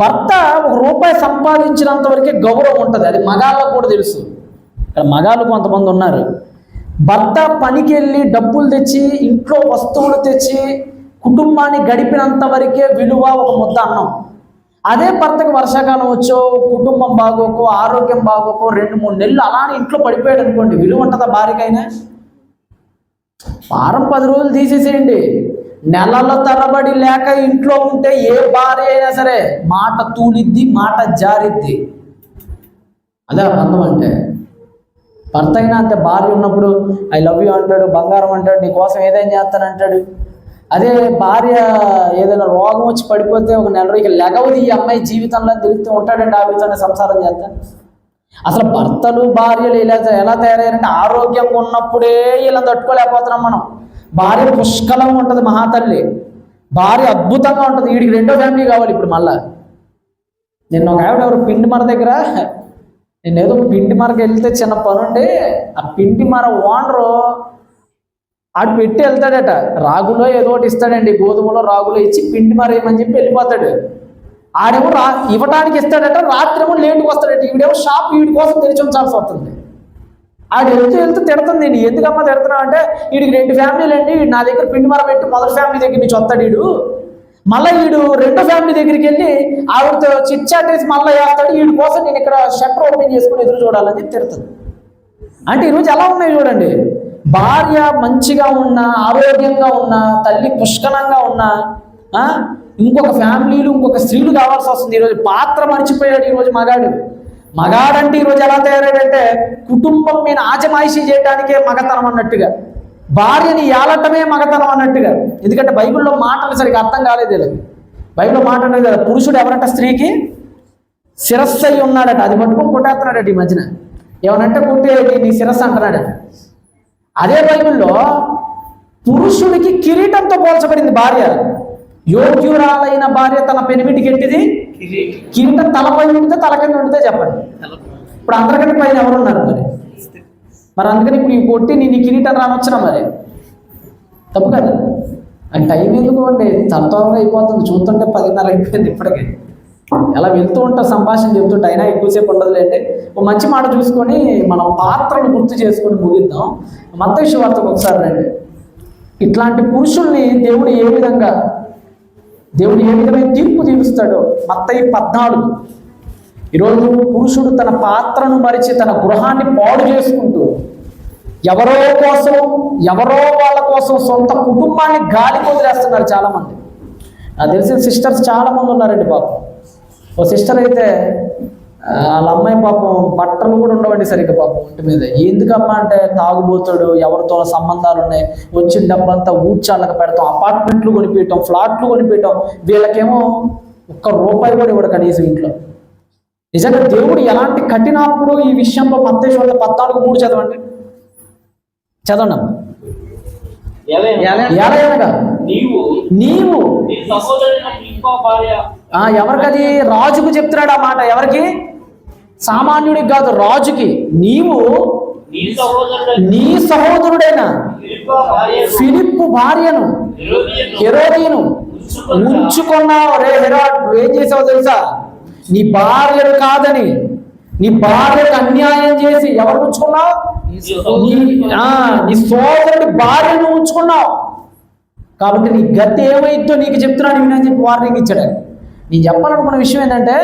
భర్త ₹1 సంపాదించినంత వరకే గౌరవం ఉంటుంది. అది మగాళ్ళకు కూడా తెలుసు. ఇక్కడ మగాళ్ళు కొంతమంది ఉన్నారు, భర్త పనికి వెళ్ళి డబ్బులు తెచ్చి ఇంట్లో వస్తువులు తెచ్చి కుటుంబాన్ని గడిపినంత వరకే విలువ ఒక ముద్ద అన్నం. అదే భర్తకు వర్షాకాలం వచ్చో, కుటుంబం బాగోకో, ఆరోగ్యం బాగోకో 2-3 నెలలు అలానే ఇంట్లో పడిపోయాడు అనుకోండి, విలువ ఉంటుందా భార్యకైనా? వారం 10 రోజులు తీసేసేయండి, నెలల తరబడి లేక ఇంట్లో ఉంటే ఏ భార్య అయినా సరే మాట తూలిద్ది, మాట జారిద్ది. అదే బంధం అంటే. భర్త అయినా అంతే, భార్య ఉన్నప్పుడు ఐ లవ్ యూ అంటాడు, బంగారం అంటాడు, నీకోసం ఏదైనా చేస్తానంటాడు. అదే భార్య ఏదైనా రోగం వచ్చి పడిపోతే ఒక నెల రోజులు లెగవది ఈ అమ్మాయి జీవితంలో తిరుగుతూ ఉంటాడండి ఆవిడతోనే సంసారం చేస్తాను. అసలు భర్తలు భార్యలు ఎలా తయారయ్యారంటే ఆరోగ్యంగా ఉన్నప్పుడే ఇలా తట్టుకోలేకపోతున్నాం మనం. భార్య పుష్కలంగా ఉంటుంది, మహాతల్లి భార్య అద్భుతంగా ఉంటుంది. వీడికి రెండో ఫ్యామిలీ కావాలి ఇప్పుడు మళ్ళా. నిన్న ఒక ఆవిడ ఎవరు పిండి మర దగ్గర, నేను ఏదో పిండి మరకి వెళ్తే చిన్న పనుండి ఆ పిండి మర ఓనరు ఆడు పెట్టి వెళ్తాడట, రాగులో ఏదో ఒకటి ఇస్తాడండి, గోధుమలో రాగులో ఇచ్చి పిండి మర ఏమని చెప్పి వెళ్ళిపోతాడు. ఆడేమో ఇవ్వటానికి ఇస్తాడట, రాత్రేమో లేటుకు వస్తాడట. ఈవిడేమో షాప్ వీడి కోసం తెరిచి ఉంచాల్సి వస్తుంది. ఆడు వెళ్తూ తిడుతుంది, నేను ఎందుకమ్మా తిడుతున్నావు అంటే, వీడికి 2 ఫ్యామిలీలు అండి, వీడు నా దగ్గర పిండి మర పెట్టి మొదటి ఫ్యామిలీ దగ్గర నుంచి వస్తాడు వీడు, మళ్ళీ వీడు రెండో ఫ్యామిలీ దగ్గరికి వెళ్ళి ఆవిడతో చిట్ చాట్ వేసి మళ్ళీ వేస్తాడు, వీడి కోసం నేను ఇక్కడ షట్టర్ ఓపెన్ చేసుకుని ఎదురు చూడాలని చెప్పి తిడుతుంది. అంటే ఈరోజు ఎలా ఉన్నాయి చూడండి, భార్య మంచిగా ఉన్నా, ఆరోగ్యంగా ఉన్నా, తల్లి పుష్కలంగా ఉన్నా ఇంకొక ఫ్యామిలీలు ఇంకొక స్త్రీలు కావాల్సి వస్తుంది. ఈరోజు పాత్ర మర్చిపోయాడు ఈరోజు మగాడంటే ఈరోజు ఎలా తయారాడంటే కుటుంబం మీద ఆజమాయిషీ చేయడానికే మగతనం అన్నట్టుగా, భార్యని ఏలటమే మగతనం అన్నట్టుగా. ఎందుకంటే బైబిల్లో మాటలు సరిగ్గా అర్థం కాలేదు వీళ్ళకి. బైబిల్లో మాట అనేది కదా, పురుషుడు ఎవరంట స్త్రీకి శిరస్సు అయి ఉన్నాడట, అది పట్టుకొని కొట్టేస్తున్నాడట ఈ మధ్యన. ఏమనంటే కొట్టేది నీ శిరస్సు అంటున్నాడట. అదే బైబిల్లో పురుషుడికి కిరీటంతో పోల్చబడింది భార్య. యోగ్యురాలైన భార్య తన పెనిమిటికి ఎట్టిది కిరీటం, తలపై ఉండితే తల కింద ఉండితే చెప్పండి. ఇప్పుడు అందరికంటే పైన ఎవరున్నారు మరి అందుకని ఇప్పుడు ఈ కొట్టి నీ కిరీటం రానొచ్చినా మరి తప్పు కదా. అండ్ టైం ఎందుకు అండి, త్వరగా అయిపోతుంది. చూస్తుంటే 10:30 అయిపోయింది ఇప్పటికే. ఎలా వెళ్తూ ఉంటా సంభాషణ చెబుతుంటే అయినా ఎక్కువసేపు ఉండదులేండి. ఒక మంచి మాట చూసుకొని మనం పాత్రను గుర్తు చేసుకొని ముగిద్దాం. మత్తయి సువార్తకు ఒకసారి రండి. ఇట్లాంటి పురుషుల్ని దేవుడు ఏ విధమైన తీర్పు తీరుస్తాడో. మత్తయి 14. ఈరోజు పురుషుడు తన పాత్రను మరిచి తన గృహాన్ని పాడు చేసుకుంటూ ఎవరో వాళ్ళ కోసం సొంత కుటుంబాన్ని గాలికి వదిలేస్తున్నారు చాలామంది. నాకు తెలిసిన సిస్టర్స్ చాలామంది ఉన్నారండి పాపం. ఓ సిస్టర్ అయితే వాళ్ళ అమ్మాయి పాపం బట్టలు కూడా ఉండవండి సరిగ్గా పాపం ఇంటి మీద. ఎందుకమ్మా అంటే తాగుబోతాడు, ఎవరితో సంబంధాలు ఉన్నాయి, వచ్చిన డబ్బంతా ఊడ్చాలకు పెడతాం, అపార్ట్మెంట్లు కొనిపించటం, ఫ్లాట్లు కొనిపించటం, వీళ్ళకేమో ₹1 కూడా ఇవ్వడు కనీసం ఇంట్లో. నిజంగా దేవుడు ఎలాంటి కఠినప్పుడు ఈ విషయంలో మత్తయి 14:3 చదవండి. చదవండి అమ్మా. ఎలాగనగా నీవు ఎవరికది రాజుకు చెప్తున్నాడు ఆ మాట. ఎవరికి? సామాన్యుడికి కాదు, రాజుకి. నీవు నీ సహోదరుడైన ఫిలిప్పు భార్యను హెరోదియను ఉంచుకున్నావు. రే హెరోడ్, ఏం చేసావు తెలుసా? నీ భార్యను కాదని నీ భార్యకు అన్యాయం చేసి ఎవరు ఉంచుకున్నావు? నీ సోదరుడి భార్యను ఉంచుకున్నావు. కాబట్టి నీ గతి ఏమైద్దో నీకు చెప్తున్నాను వినని చెప్పి వార్నింగ్ ఇచ్చాడు. నేను చెప్పాలనుకున్న విషయం ఏంటంటే,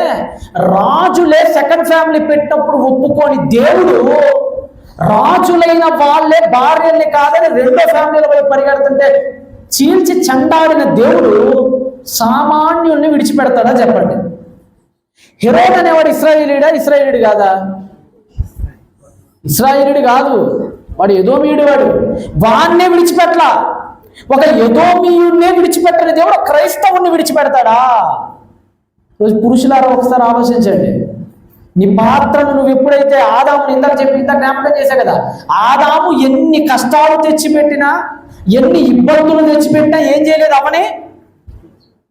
రాజులే సెకండ్ ఫ్యామిలీ పెట్టినప్పుడు ఒప్పుకొని దేవుడు రాజులైన వాళ్ళే భార్యల్ని కాదని రెండో ఫ్యామిలీల వైపు పరిగెడుతుంటే చీల్చి చండాడిన దేవుడు సామాన్యుల్ని విడిచిపెడతాడా చెప్పండి? హెరోద్ అనేవాడు ఇశ్రాయేలీయుడు కాదా? ఇశ్రాయేలీయుడు కాదు, వాడు ఎదోమీయుడు. వాడినే విడిచిపెట్టలా. ఒక ఎదోమీయుడినే విడిచిపెట్టని దేవుడు క్రైస్తవుని విడిచిపెడతాడా? రోజు పురుషులారా ఒకసారి ఆలోచించండి. నీ పాత్రను నువ్వు ఎప్పుడైతే ఆదాముని ఇందాక జ్ఞాపకం చేశా కదా, ఆదాము ఎన్ని కష్టాలు తెచ్చిపెట్టినా, ఎన్ని ఇబ్బందులు తెచ్చిపెట్టినా ఏం చేయలేదు. అవనే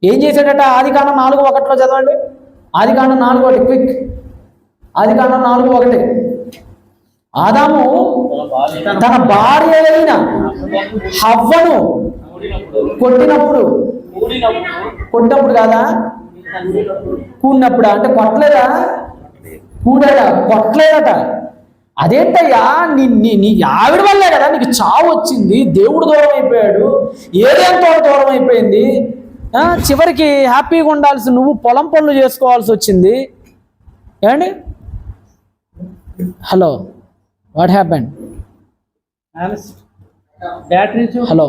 ఏం చేశాడట? ఆదికాండం 4:1 చదవండి. ఆదికాండం 4:1 క్విక్. ఆదికాండం 4:1. ఆదాము తన భార్య అయిన హవ్వను కొట్టినప్పుడు కాదా, కూడినప్పుడు అంటే కొట్టలేదా? కూడాడా? కొట్టలేదట. అదేంటయ్యా, నీ ఆవిడ వల్లే కదా నీకు చావు వచ్చింది. దేవుడు దూరం అయిపోయాడు, ఏదేంతో దూరం అయిపోయింది. చివరికి హ్యాపీగా ఉండాల్సి నువ్వు పొలం పనులు చేసుకోవాల్సి వచ్చింది. ఏమండి? Hello, what happened? Hello,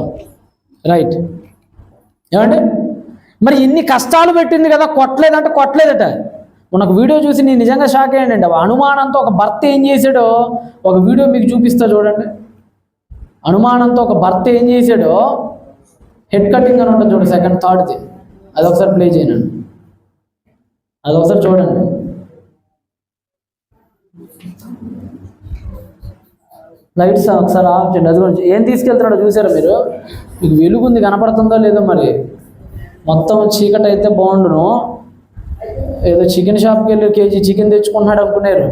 right. ఏమండి? మరి ఇన్ని కష్టాలు పెట్టింది కదా, కొట్టలేదంటే కొట్టలేదట. మనకు వీడియో చూసి నేను నిజంగా షాక్ అయ్యానండి. అనుమానంతో ఒక భర్త ఏం చేశాడో ఒక వీడియో మీకు చూపిస్తా చూడండి. అనుమానంతో ఒక భర్త ఏం చేశాడో హెడ్ కటింగ్ అని ఉంటుంది చూడండి, సెకండ్ థర్డ్ది, అది ఒకసారి ప్లే చేయను, అది ఒకసారి చూడండి. లైట్స్ ఒకసారి ఆఫ్ చేయండి. అది కూడా ఏం తీసుకెళ్తున్నాడో చూసారా మీరు? మీకు వెలుగుంది, కనపడుతుందో లేదో మరి. మొత్తం చీకటి అయితే బాగుండును. ఏదో చికెన్ షాప్కి వెళ్ళి కేజీ చికెన్ తెచ్చుకుంటున్నాడు అనుకున్నారు.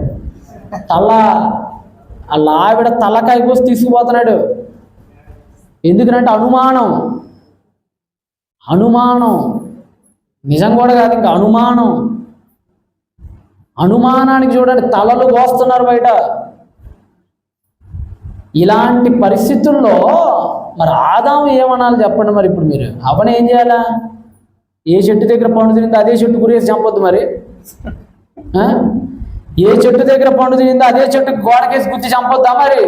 వాళ్ళ ఆవిడ తలకాయ కోసి తీసుకుపోతున్నాడు. ఎందుకంటే అనుమానం నిజం కూడా కాదు, ఇంకా అనుమానానికి చూడండి తలలు కోస్తున్నారు బయట. ఇలాంటి పరిస్థితుల్లో మరి ఆదాము ఏమనాలి చెప్పండి? మరి ఇప్పుడు మీరు అవని ఏం చేయాలా? ఏ చెట్టు దగ్గర పండు తినిందో అదే చెట్టు గురేసి చంపొద్దు మరి. ఏ చెట్టు దగ్గర పండు తినిందో అదే చెట్టు గోడకేసి గుర్తి చంపొద్దా మరి?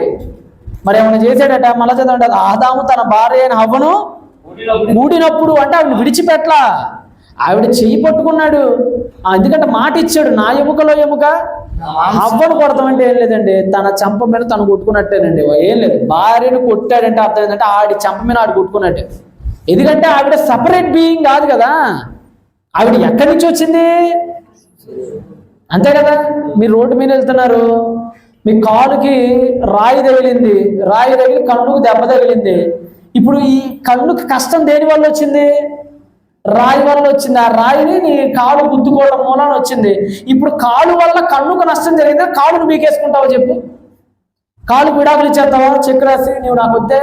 మరి ఏమైనా చేశాడట? మళ్ళా చదవండి, ఆదాము తన భార్య అయిన హవ్వను కూడినప్పుడు అంటే ఆవిడ విడిచిపెట్లా, ఆవిడ చెయ్యి పట్టుకున్నాడు. ఎందుకంటే మాట ఇచ్చాడు, నా ఎముకలో ఎముక హవ్వను కొడతామంటే ఏం లేదండి, తన చంప మీద తను కొట్టుకున్నట్టేనండి. ఏం లేదు, భార్యను కొట్టాడంటే అర్థం ఏంటంటే ఆడి చంప మీద ఆడు కొట్టుకున్నట్టే. ఎందుకంటే ఆవిడ సపరేట్ బీయింగ్ కాదు కదా, ఆవిడ ఎక్కడి నుంచి వచ్చింది? అంతే కదా. మీరు రోడ్డు మీద వెళ్తున్నారు, మీ కాలుకి రాయి తగిలింది, రాయి తగిలి కన్నుకు దెబ్బ తగిలింది. ఇప్పుడు ఈ కన్నుకి కష్టం దేని వల్ల వచ్చింది? రాయి వల్ల వచ్చింది. ఆ రాయిని నీ కాలు గుద్దుకోవడం మూలాన వచ్చింది. ఇప్పుడు కాలు వల్ల కన్నుకు నష్టం జరిగిందా? కాలును బీకేసుకుంటావా చెప్పు? కాలుకు విడాకులు ఇచ్చేస్తావా? చెక్ రాసి నీవు నాకు వద్దే,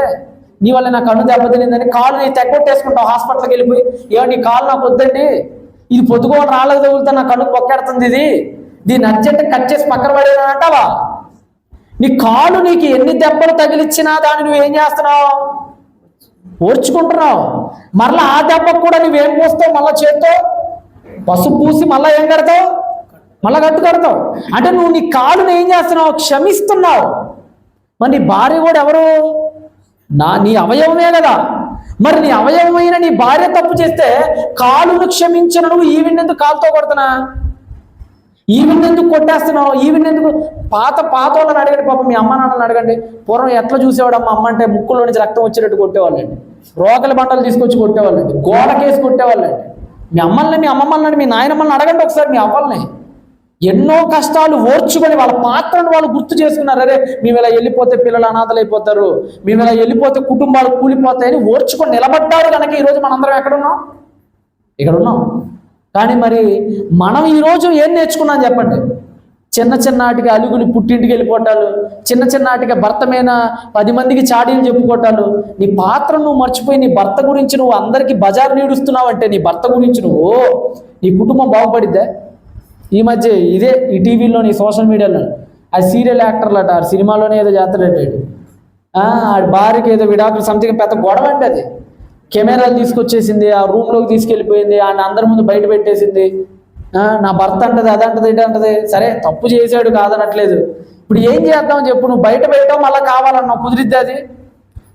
నీ వల్ల నా కన్ను దెబ్బతినిందని కాలు నీ తెగొట్టేసుకుంటావు. హాస్పిటల్కి వెళ్ళిపోయి, నీ కాలు నాకు వద్దండి, ఇది పొద్దుకోవడం రాళ్ళకు తగులుతా నా కన్నుకు పొక్కెడుతుంది, దీన్ని అర్జెంట్ కట్ చేసి పక్కన పడేదని అంటావా? నీ కాలు నీకు ఎన్ని దెబ్బలు తగిలిచ్చినా దాన్ని నువ్వేం చేస్తున్నావు? ఓర్చుకుంటున్నావు. మరలా ఆ దెబ్బకు కూడా నువ్వేం పోస్తావు? మళ్ళా చేత్తో పసుపు పూసి మళ్ళీ ఏం కడతావు? మళ్ళా గట్టు కడతావు. అంటే నువ్వు నీ కాలుని ఏం చేస్తున్నావు? క్షమిస్తున్నావు. మరి నీ భార్య కూడా ఎవరు? నీ అవయవమే కదా. మరి నీ అవయవమైన నీ భార్య తప్పు చేస్తే కాలును క్షమించిన నువ్వు ఈవిడెందుకు కాలుతో కొడుతున్నా? ఈవిడెందుకు కొట్టేస్తున్నావు? ఈవిడెందుకు? పాత వాళ్ళని అడగండి, పాపం మీ అమ్మ నాన్నని అడగండి. పూర్వం ఎట్లా చూసేవాడు అమ్మ అంటే ముక్కులో నుంచి రక్తం వచ్చేటట్టు కొట్టేవాళ్ళండి, రోకలి బంటలు తీసుకొచ్చి కొట్టేవాళ్ళండి, గోడకేసి కొట్టేవాళ్ళండి. మీ అమ్మల్ని, మీ అమ్మమ్మల్ని, మీ నాయనమ్మల్ని అడగండి ఒకసారి, మీ అవ్వల్ని. ఎన్నో కష్టాలు ఓర్చుకొని వాళ్ళ పాత్రను వాళ్ళు గుర్తు చేసుకున్నారు. అరే మేము ఇలా వెళ్ళిపోతే పిల్లలు అనాథలు అయిపోతారు, మేము ఇలా వెళ్ళిపోతే కుటుంబాలు కూలిపోతాయని ఓర్చుకొని నిలబడ్డారు కనుక ఈరోజు మనందరం ఎక్కడున్నాం? ఇక్కడ ఉన్నాం. కానీ మరి మనం ఈరోజు ఏం నేర్చుకున్నాం చెప్పండి? చిన్నటికి అలుగులు పుట్టింటికి వెళ్ళిపోవటాలు, చిన్నటికి భర్త మీద 10 మందికి చాడీలు చెప్పుకోవటాలు. నీ పాత్ర నువ్వు మర్చిపోయి నీ భర్త గురించి నువ్వు అందరికీ బజారు నీడుస్తున్నావు అంటే నీ భర్త గురించి నీ కుటుంబం బాగుపడిద్దా? ఈ మధ్య ఇదే ఈ టీవీలో, నీ సోషల్ మీడియాలో ఆ సీరియల్ యాక్టర్లు అట, సినిమాలోనే ఏదో చేస్తాడేటాడు, ఆడి భార్యకి ఏదో విడాకులు సంథింగ్ పెద్ద గొడవ అండి. అది కెమెరాలు తీసుకొచ్చేసింది, ఆ రూమ్లోకి తీసుకెళ్ళిపోయింది, ఆయన అందరి ముందు బయట పెట్టేసింది. నా భర్త అంటది, అదంటది, ఇదంటది. సరే తప్పు చేశాడు కాదనట్లేదు. ఇప్పుడు ఏం చేద్దాం చెప్పు? నువ్వు బయట పెట్టావు, మళ్ళీ కావాలన్నావు, కుదిరిద్ది? అది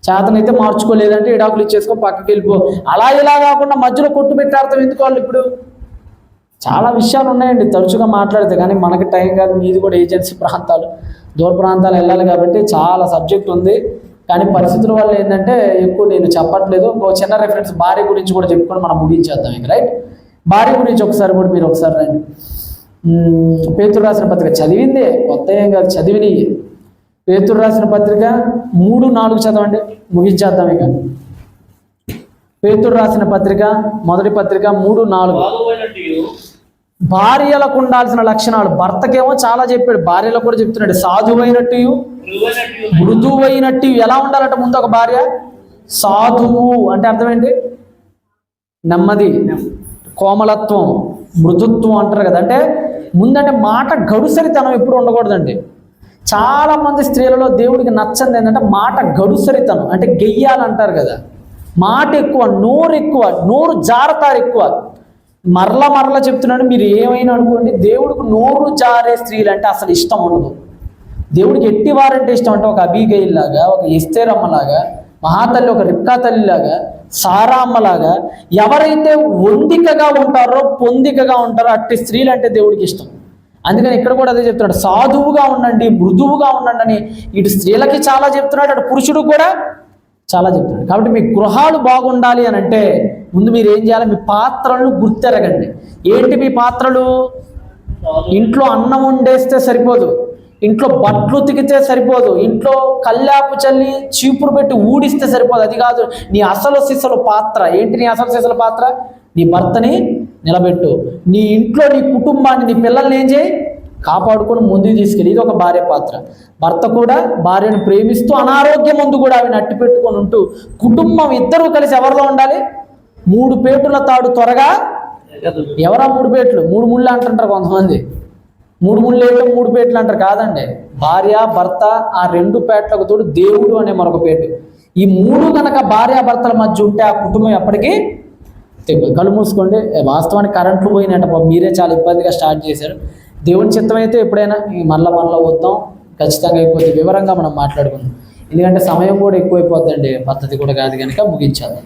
చేతనైతే మార్చుకోలేదంటే విడాకులు ఇచ్చేసుకో, పక్కకి వెళ్ళిపో. అలా ఇలా కాకుండా మధ్యలో కొట్టు పెట్టార్థం ఎందుకు వాళ్ళు? ఇప్పుడు చాలా విషయాలు ఉన్నాయండి తరచుగా మాట్లాడితే, కానీ మనకి టైం కాదు. మీది కూడా ఏజెన్సీ ప్రాంతాలు, దూర ప్రాంతాలు వెళ్ళాలి కాబట్టి చాలా సబ్జెక్ట్ ఉంది. కానీ పరిస్థితుల వల్ల ఏంటంటే ఎక్కువ నేను చెప్పట్లేదు. ఇంకో చిన్న రెఫరెన్స్ భార్య గురించి కూడా చెప్పుకొని మనం ముగించేద్దాం ఇక, రైట్? భార్య గురించి ఒకసారి కూడా మీరు ఒకసారి రండి. పేతురు రాసిన పత్రిక చదివిందే, కొత్త ఏం కాదు, చదివిని. పేతురు రాసిన పత్రిక 3:4 చదవండి, ముగించేద్దాం ఇక. పేతురు రాసిన పత్రిక మొదటి పత్రిక 3:4. భార్యలకు ఉండాల్సిన లక్షణాలు. భర్తకేమో చాలా చెప్పాడు, భార్యలకు కూడా చెప్తున్నాడు. సాధువైనట్టు, మృదువైనట్టు. ఎలా ఉండాలట ముందు ఒక భార్య? సాధువు అంటే అర్థం ఏంటి? నెమ్మది, కోమలత్వం, మృదుత్వం అంటారు కదా. అంటే ముందంటే మాట గడుసరితనం ఎప్పుడు ఉండకూడదండి. చాలా మంది స్త్రీలలో దేవుడికి నచ్చంది ఏంటంటే మాట గడుసరితనం, అంటే గెయ్యాలంటారు కదా. మాట ఎక్కువ, నోరు ఎక్కువ, నోరు జారతారు ఎక్కువ. మరలా చెప్తున్నాడు, మీరు ఏమైనా అనుకోండి, దేవుడికి నోరు జారే స్త్రీలు అంటే అసలు ఇష్టం ఉండదు. దేవుడికి ఎట్టివారంటే ఇష్టం అంటే ఒక అబీగయిల్ లాగా, ఒక ఎస్తేరమ్మలాగా, మహాతల్లి ఒక రిబ్కా తల్లిలాగా, సారా అమ్మలాగా ఎవరైతే వందికగా ఉంటారో, పొందికగా ఉంటారో అట్టి స్త్రీలు అంటే దేవుడికి ఇష్టం. అందుకని ఇక్కడ కూడా అదే చెప్తున్నాడు, సాధువుగా ఉండండి, మృదువుగా ఉండండి అని. ఇటు స్త్రీలకి చాలా చెప్తున్నాడు, అటు పురుషుడు కూడా చాలా చెప్తున్నాడు. కాబట్టి మీ గృహాలు బాగుండాలి అని అంటే ముందు మీరు ఏం చేయాలి? మీ పాత్రలను గుర్తెరగండి. ఏంటి మీ పాత్రలు? ఇంట్లో అన్నం వండేస్తే సరిపోదు, ఇంట్లో బట్టలు ఉతికితే సరిపోదు, ఇంట్లో కల్లాపు చల్లి చీపురు పెట్టి ఊడిస్తే సరిపోదు. అది కాదు నీ అసలు సిసలు పాత్ర. ఏంటి నీ అసలు సిసలు పాత్ర? నీ భర్తని నిలబెట్టు. నీ ఇంట్లో నీ కుటుంబాన్ని, నీ పిల్లల్ని ఏం చేయి? కాపాడుకొని ముందుకు తీసుకెళ్ళి. ఇది ఒక భార్య పాత్ర. భర్త కూడా భార్యను ప్రేమిస్తూ అనారోగ్యం ముందు కూడా అవి నట్టి పెట్టుకొని ఉంటూ కుటుంబం ఇద్దరూ కలిసి ఎవరిలో ఉండాలి? 3 పేటుల తాడు త్వరగా ఎవరా 3 పేట్లు? 3 ముళ్ళు అంటుంటారు కొంతమంది. 3 ముళ్ళు వేయడం 3 పేట్లు అంటారు. కాదండి, భార్య భర్త, ఆ 2 పేట్లకు తోడు దేవుడు అనే మరొక పేటు. ఈ 3 కనుక భార్యాభర్తల మధ్య ఉంటే ఆ కుటుంబం ఎప్పటికీ కళ్ళు మూసుకోండి. వాస్తవానికి కరెంట్లు పోయినట్ట, మీరే చాలా ఇబ్బందిగా స్టార్ట్ చేశారు. దేవుని చిత్తం అయితే ఎప్పుడైనా మళ్ళా వద్దాం, ఖచ్చితంగా అయిపోతే వివరంగా మనం మాట్లాడుకుందాం. ఎందుకంటే సమయం కూడా ఎక్కువైపోద్దండి, పద్ధతి కూడా కాదు కనుక ముగించాలి.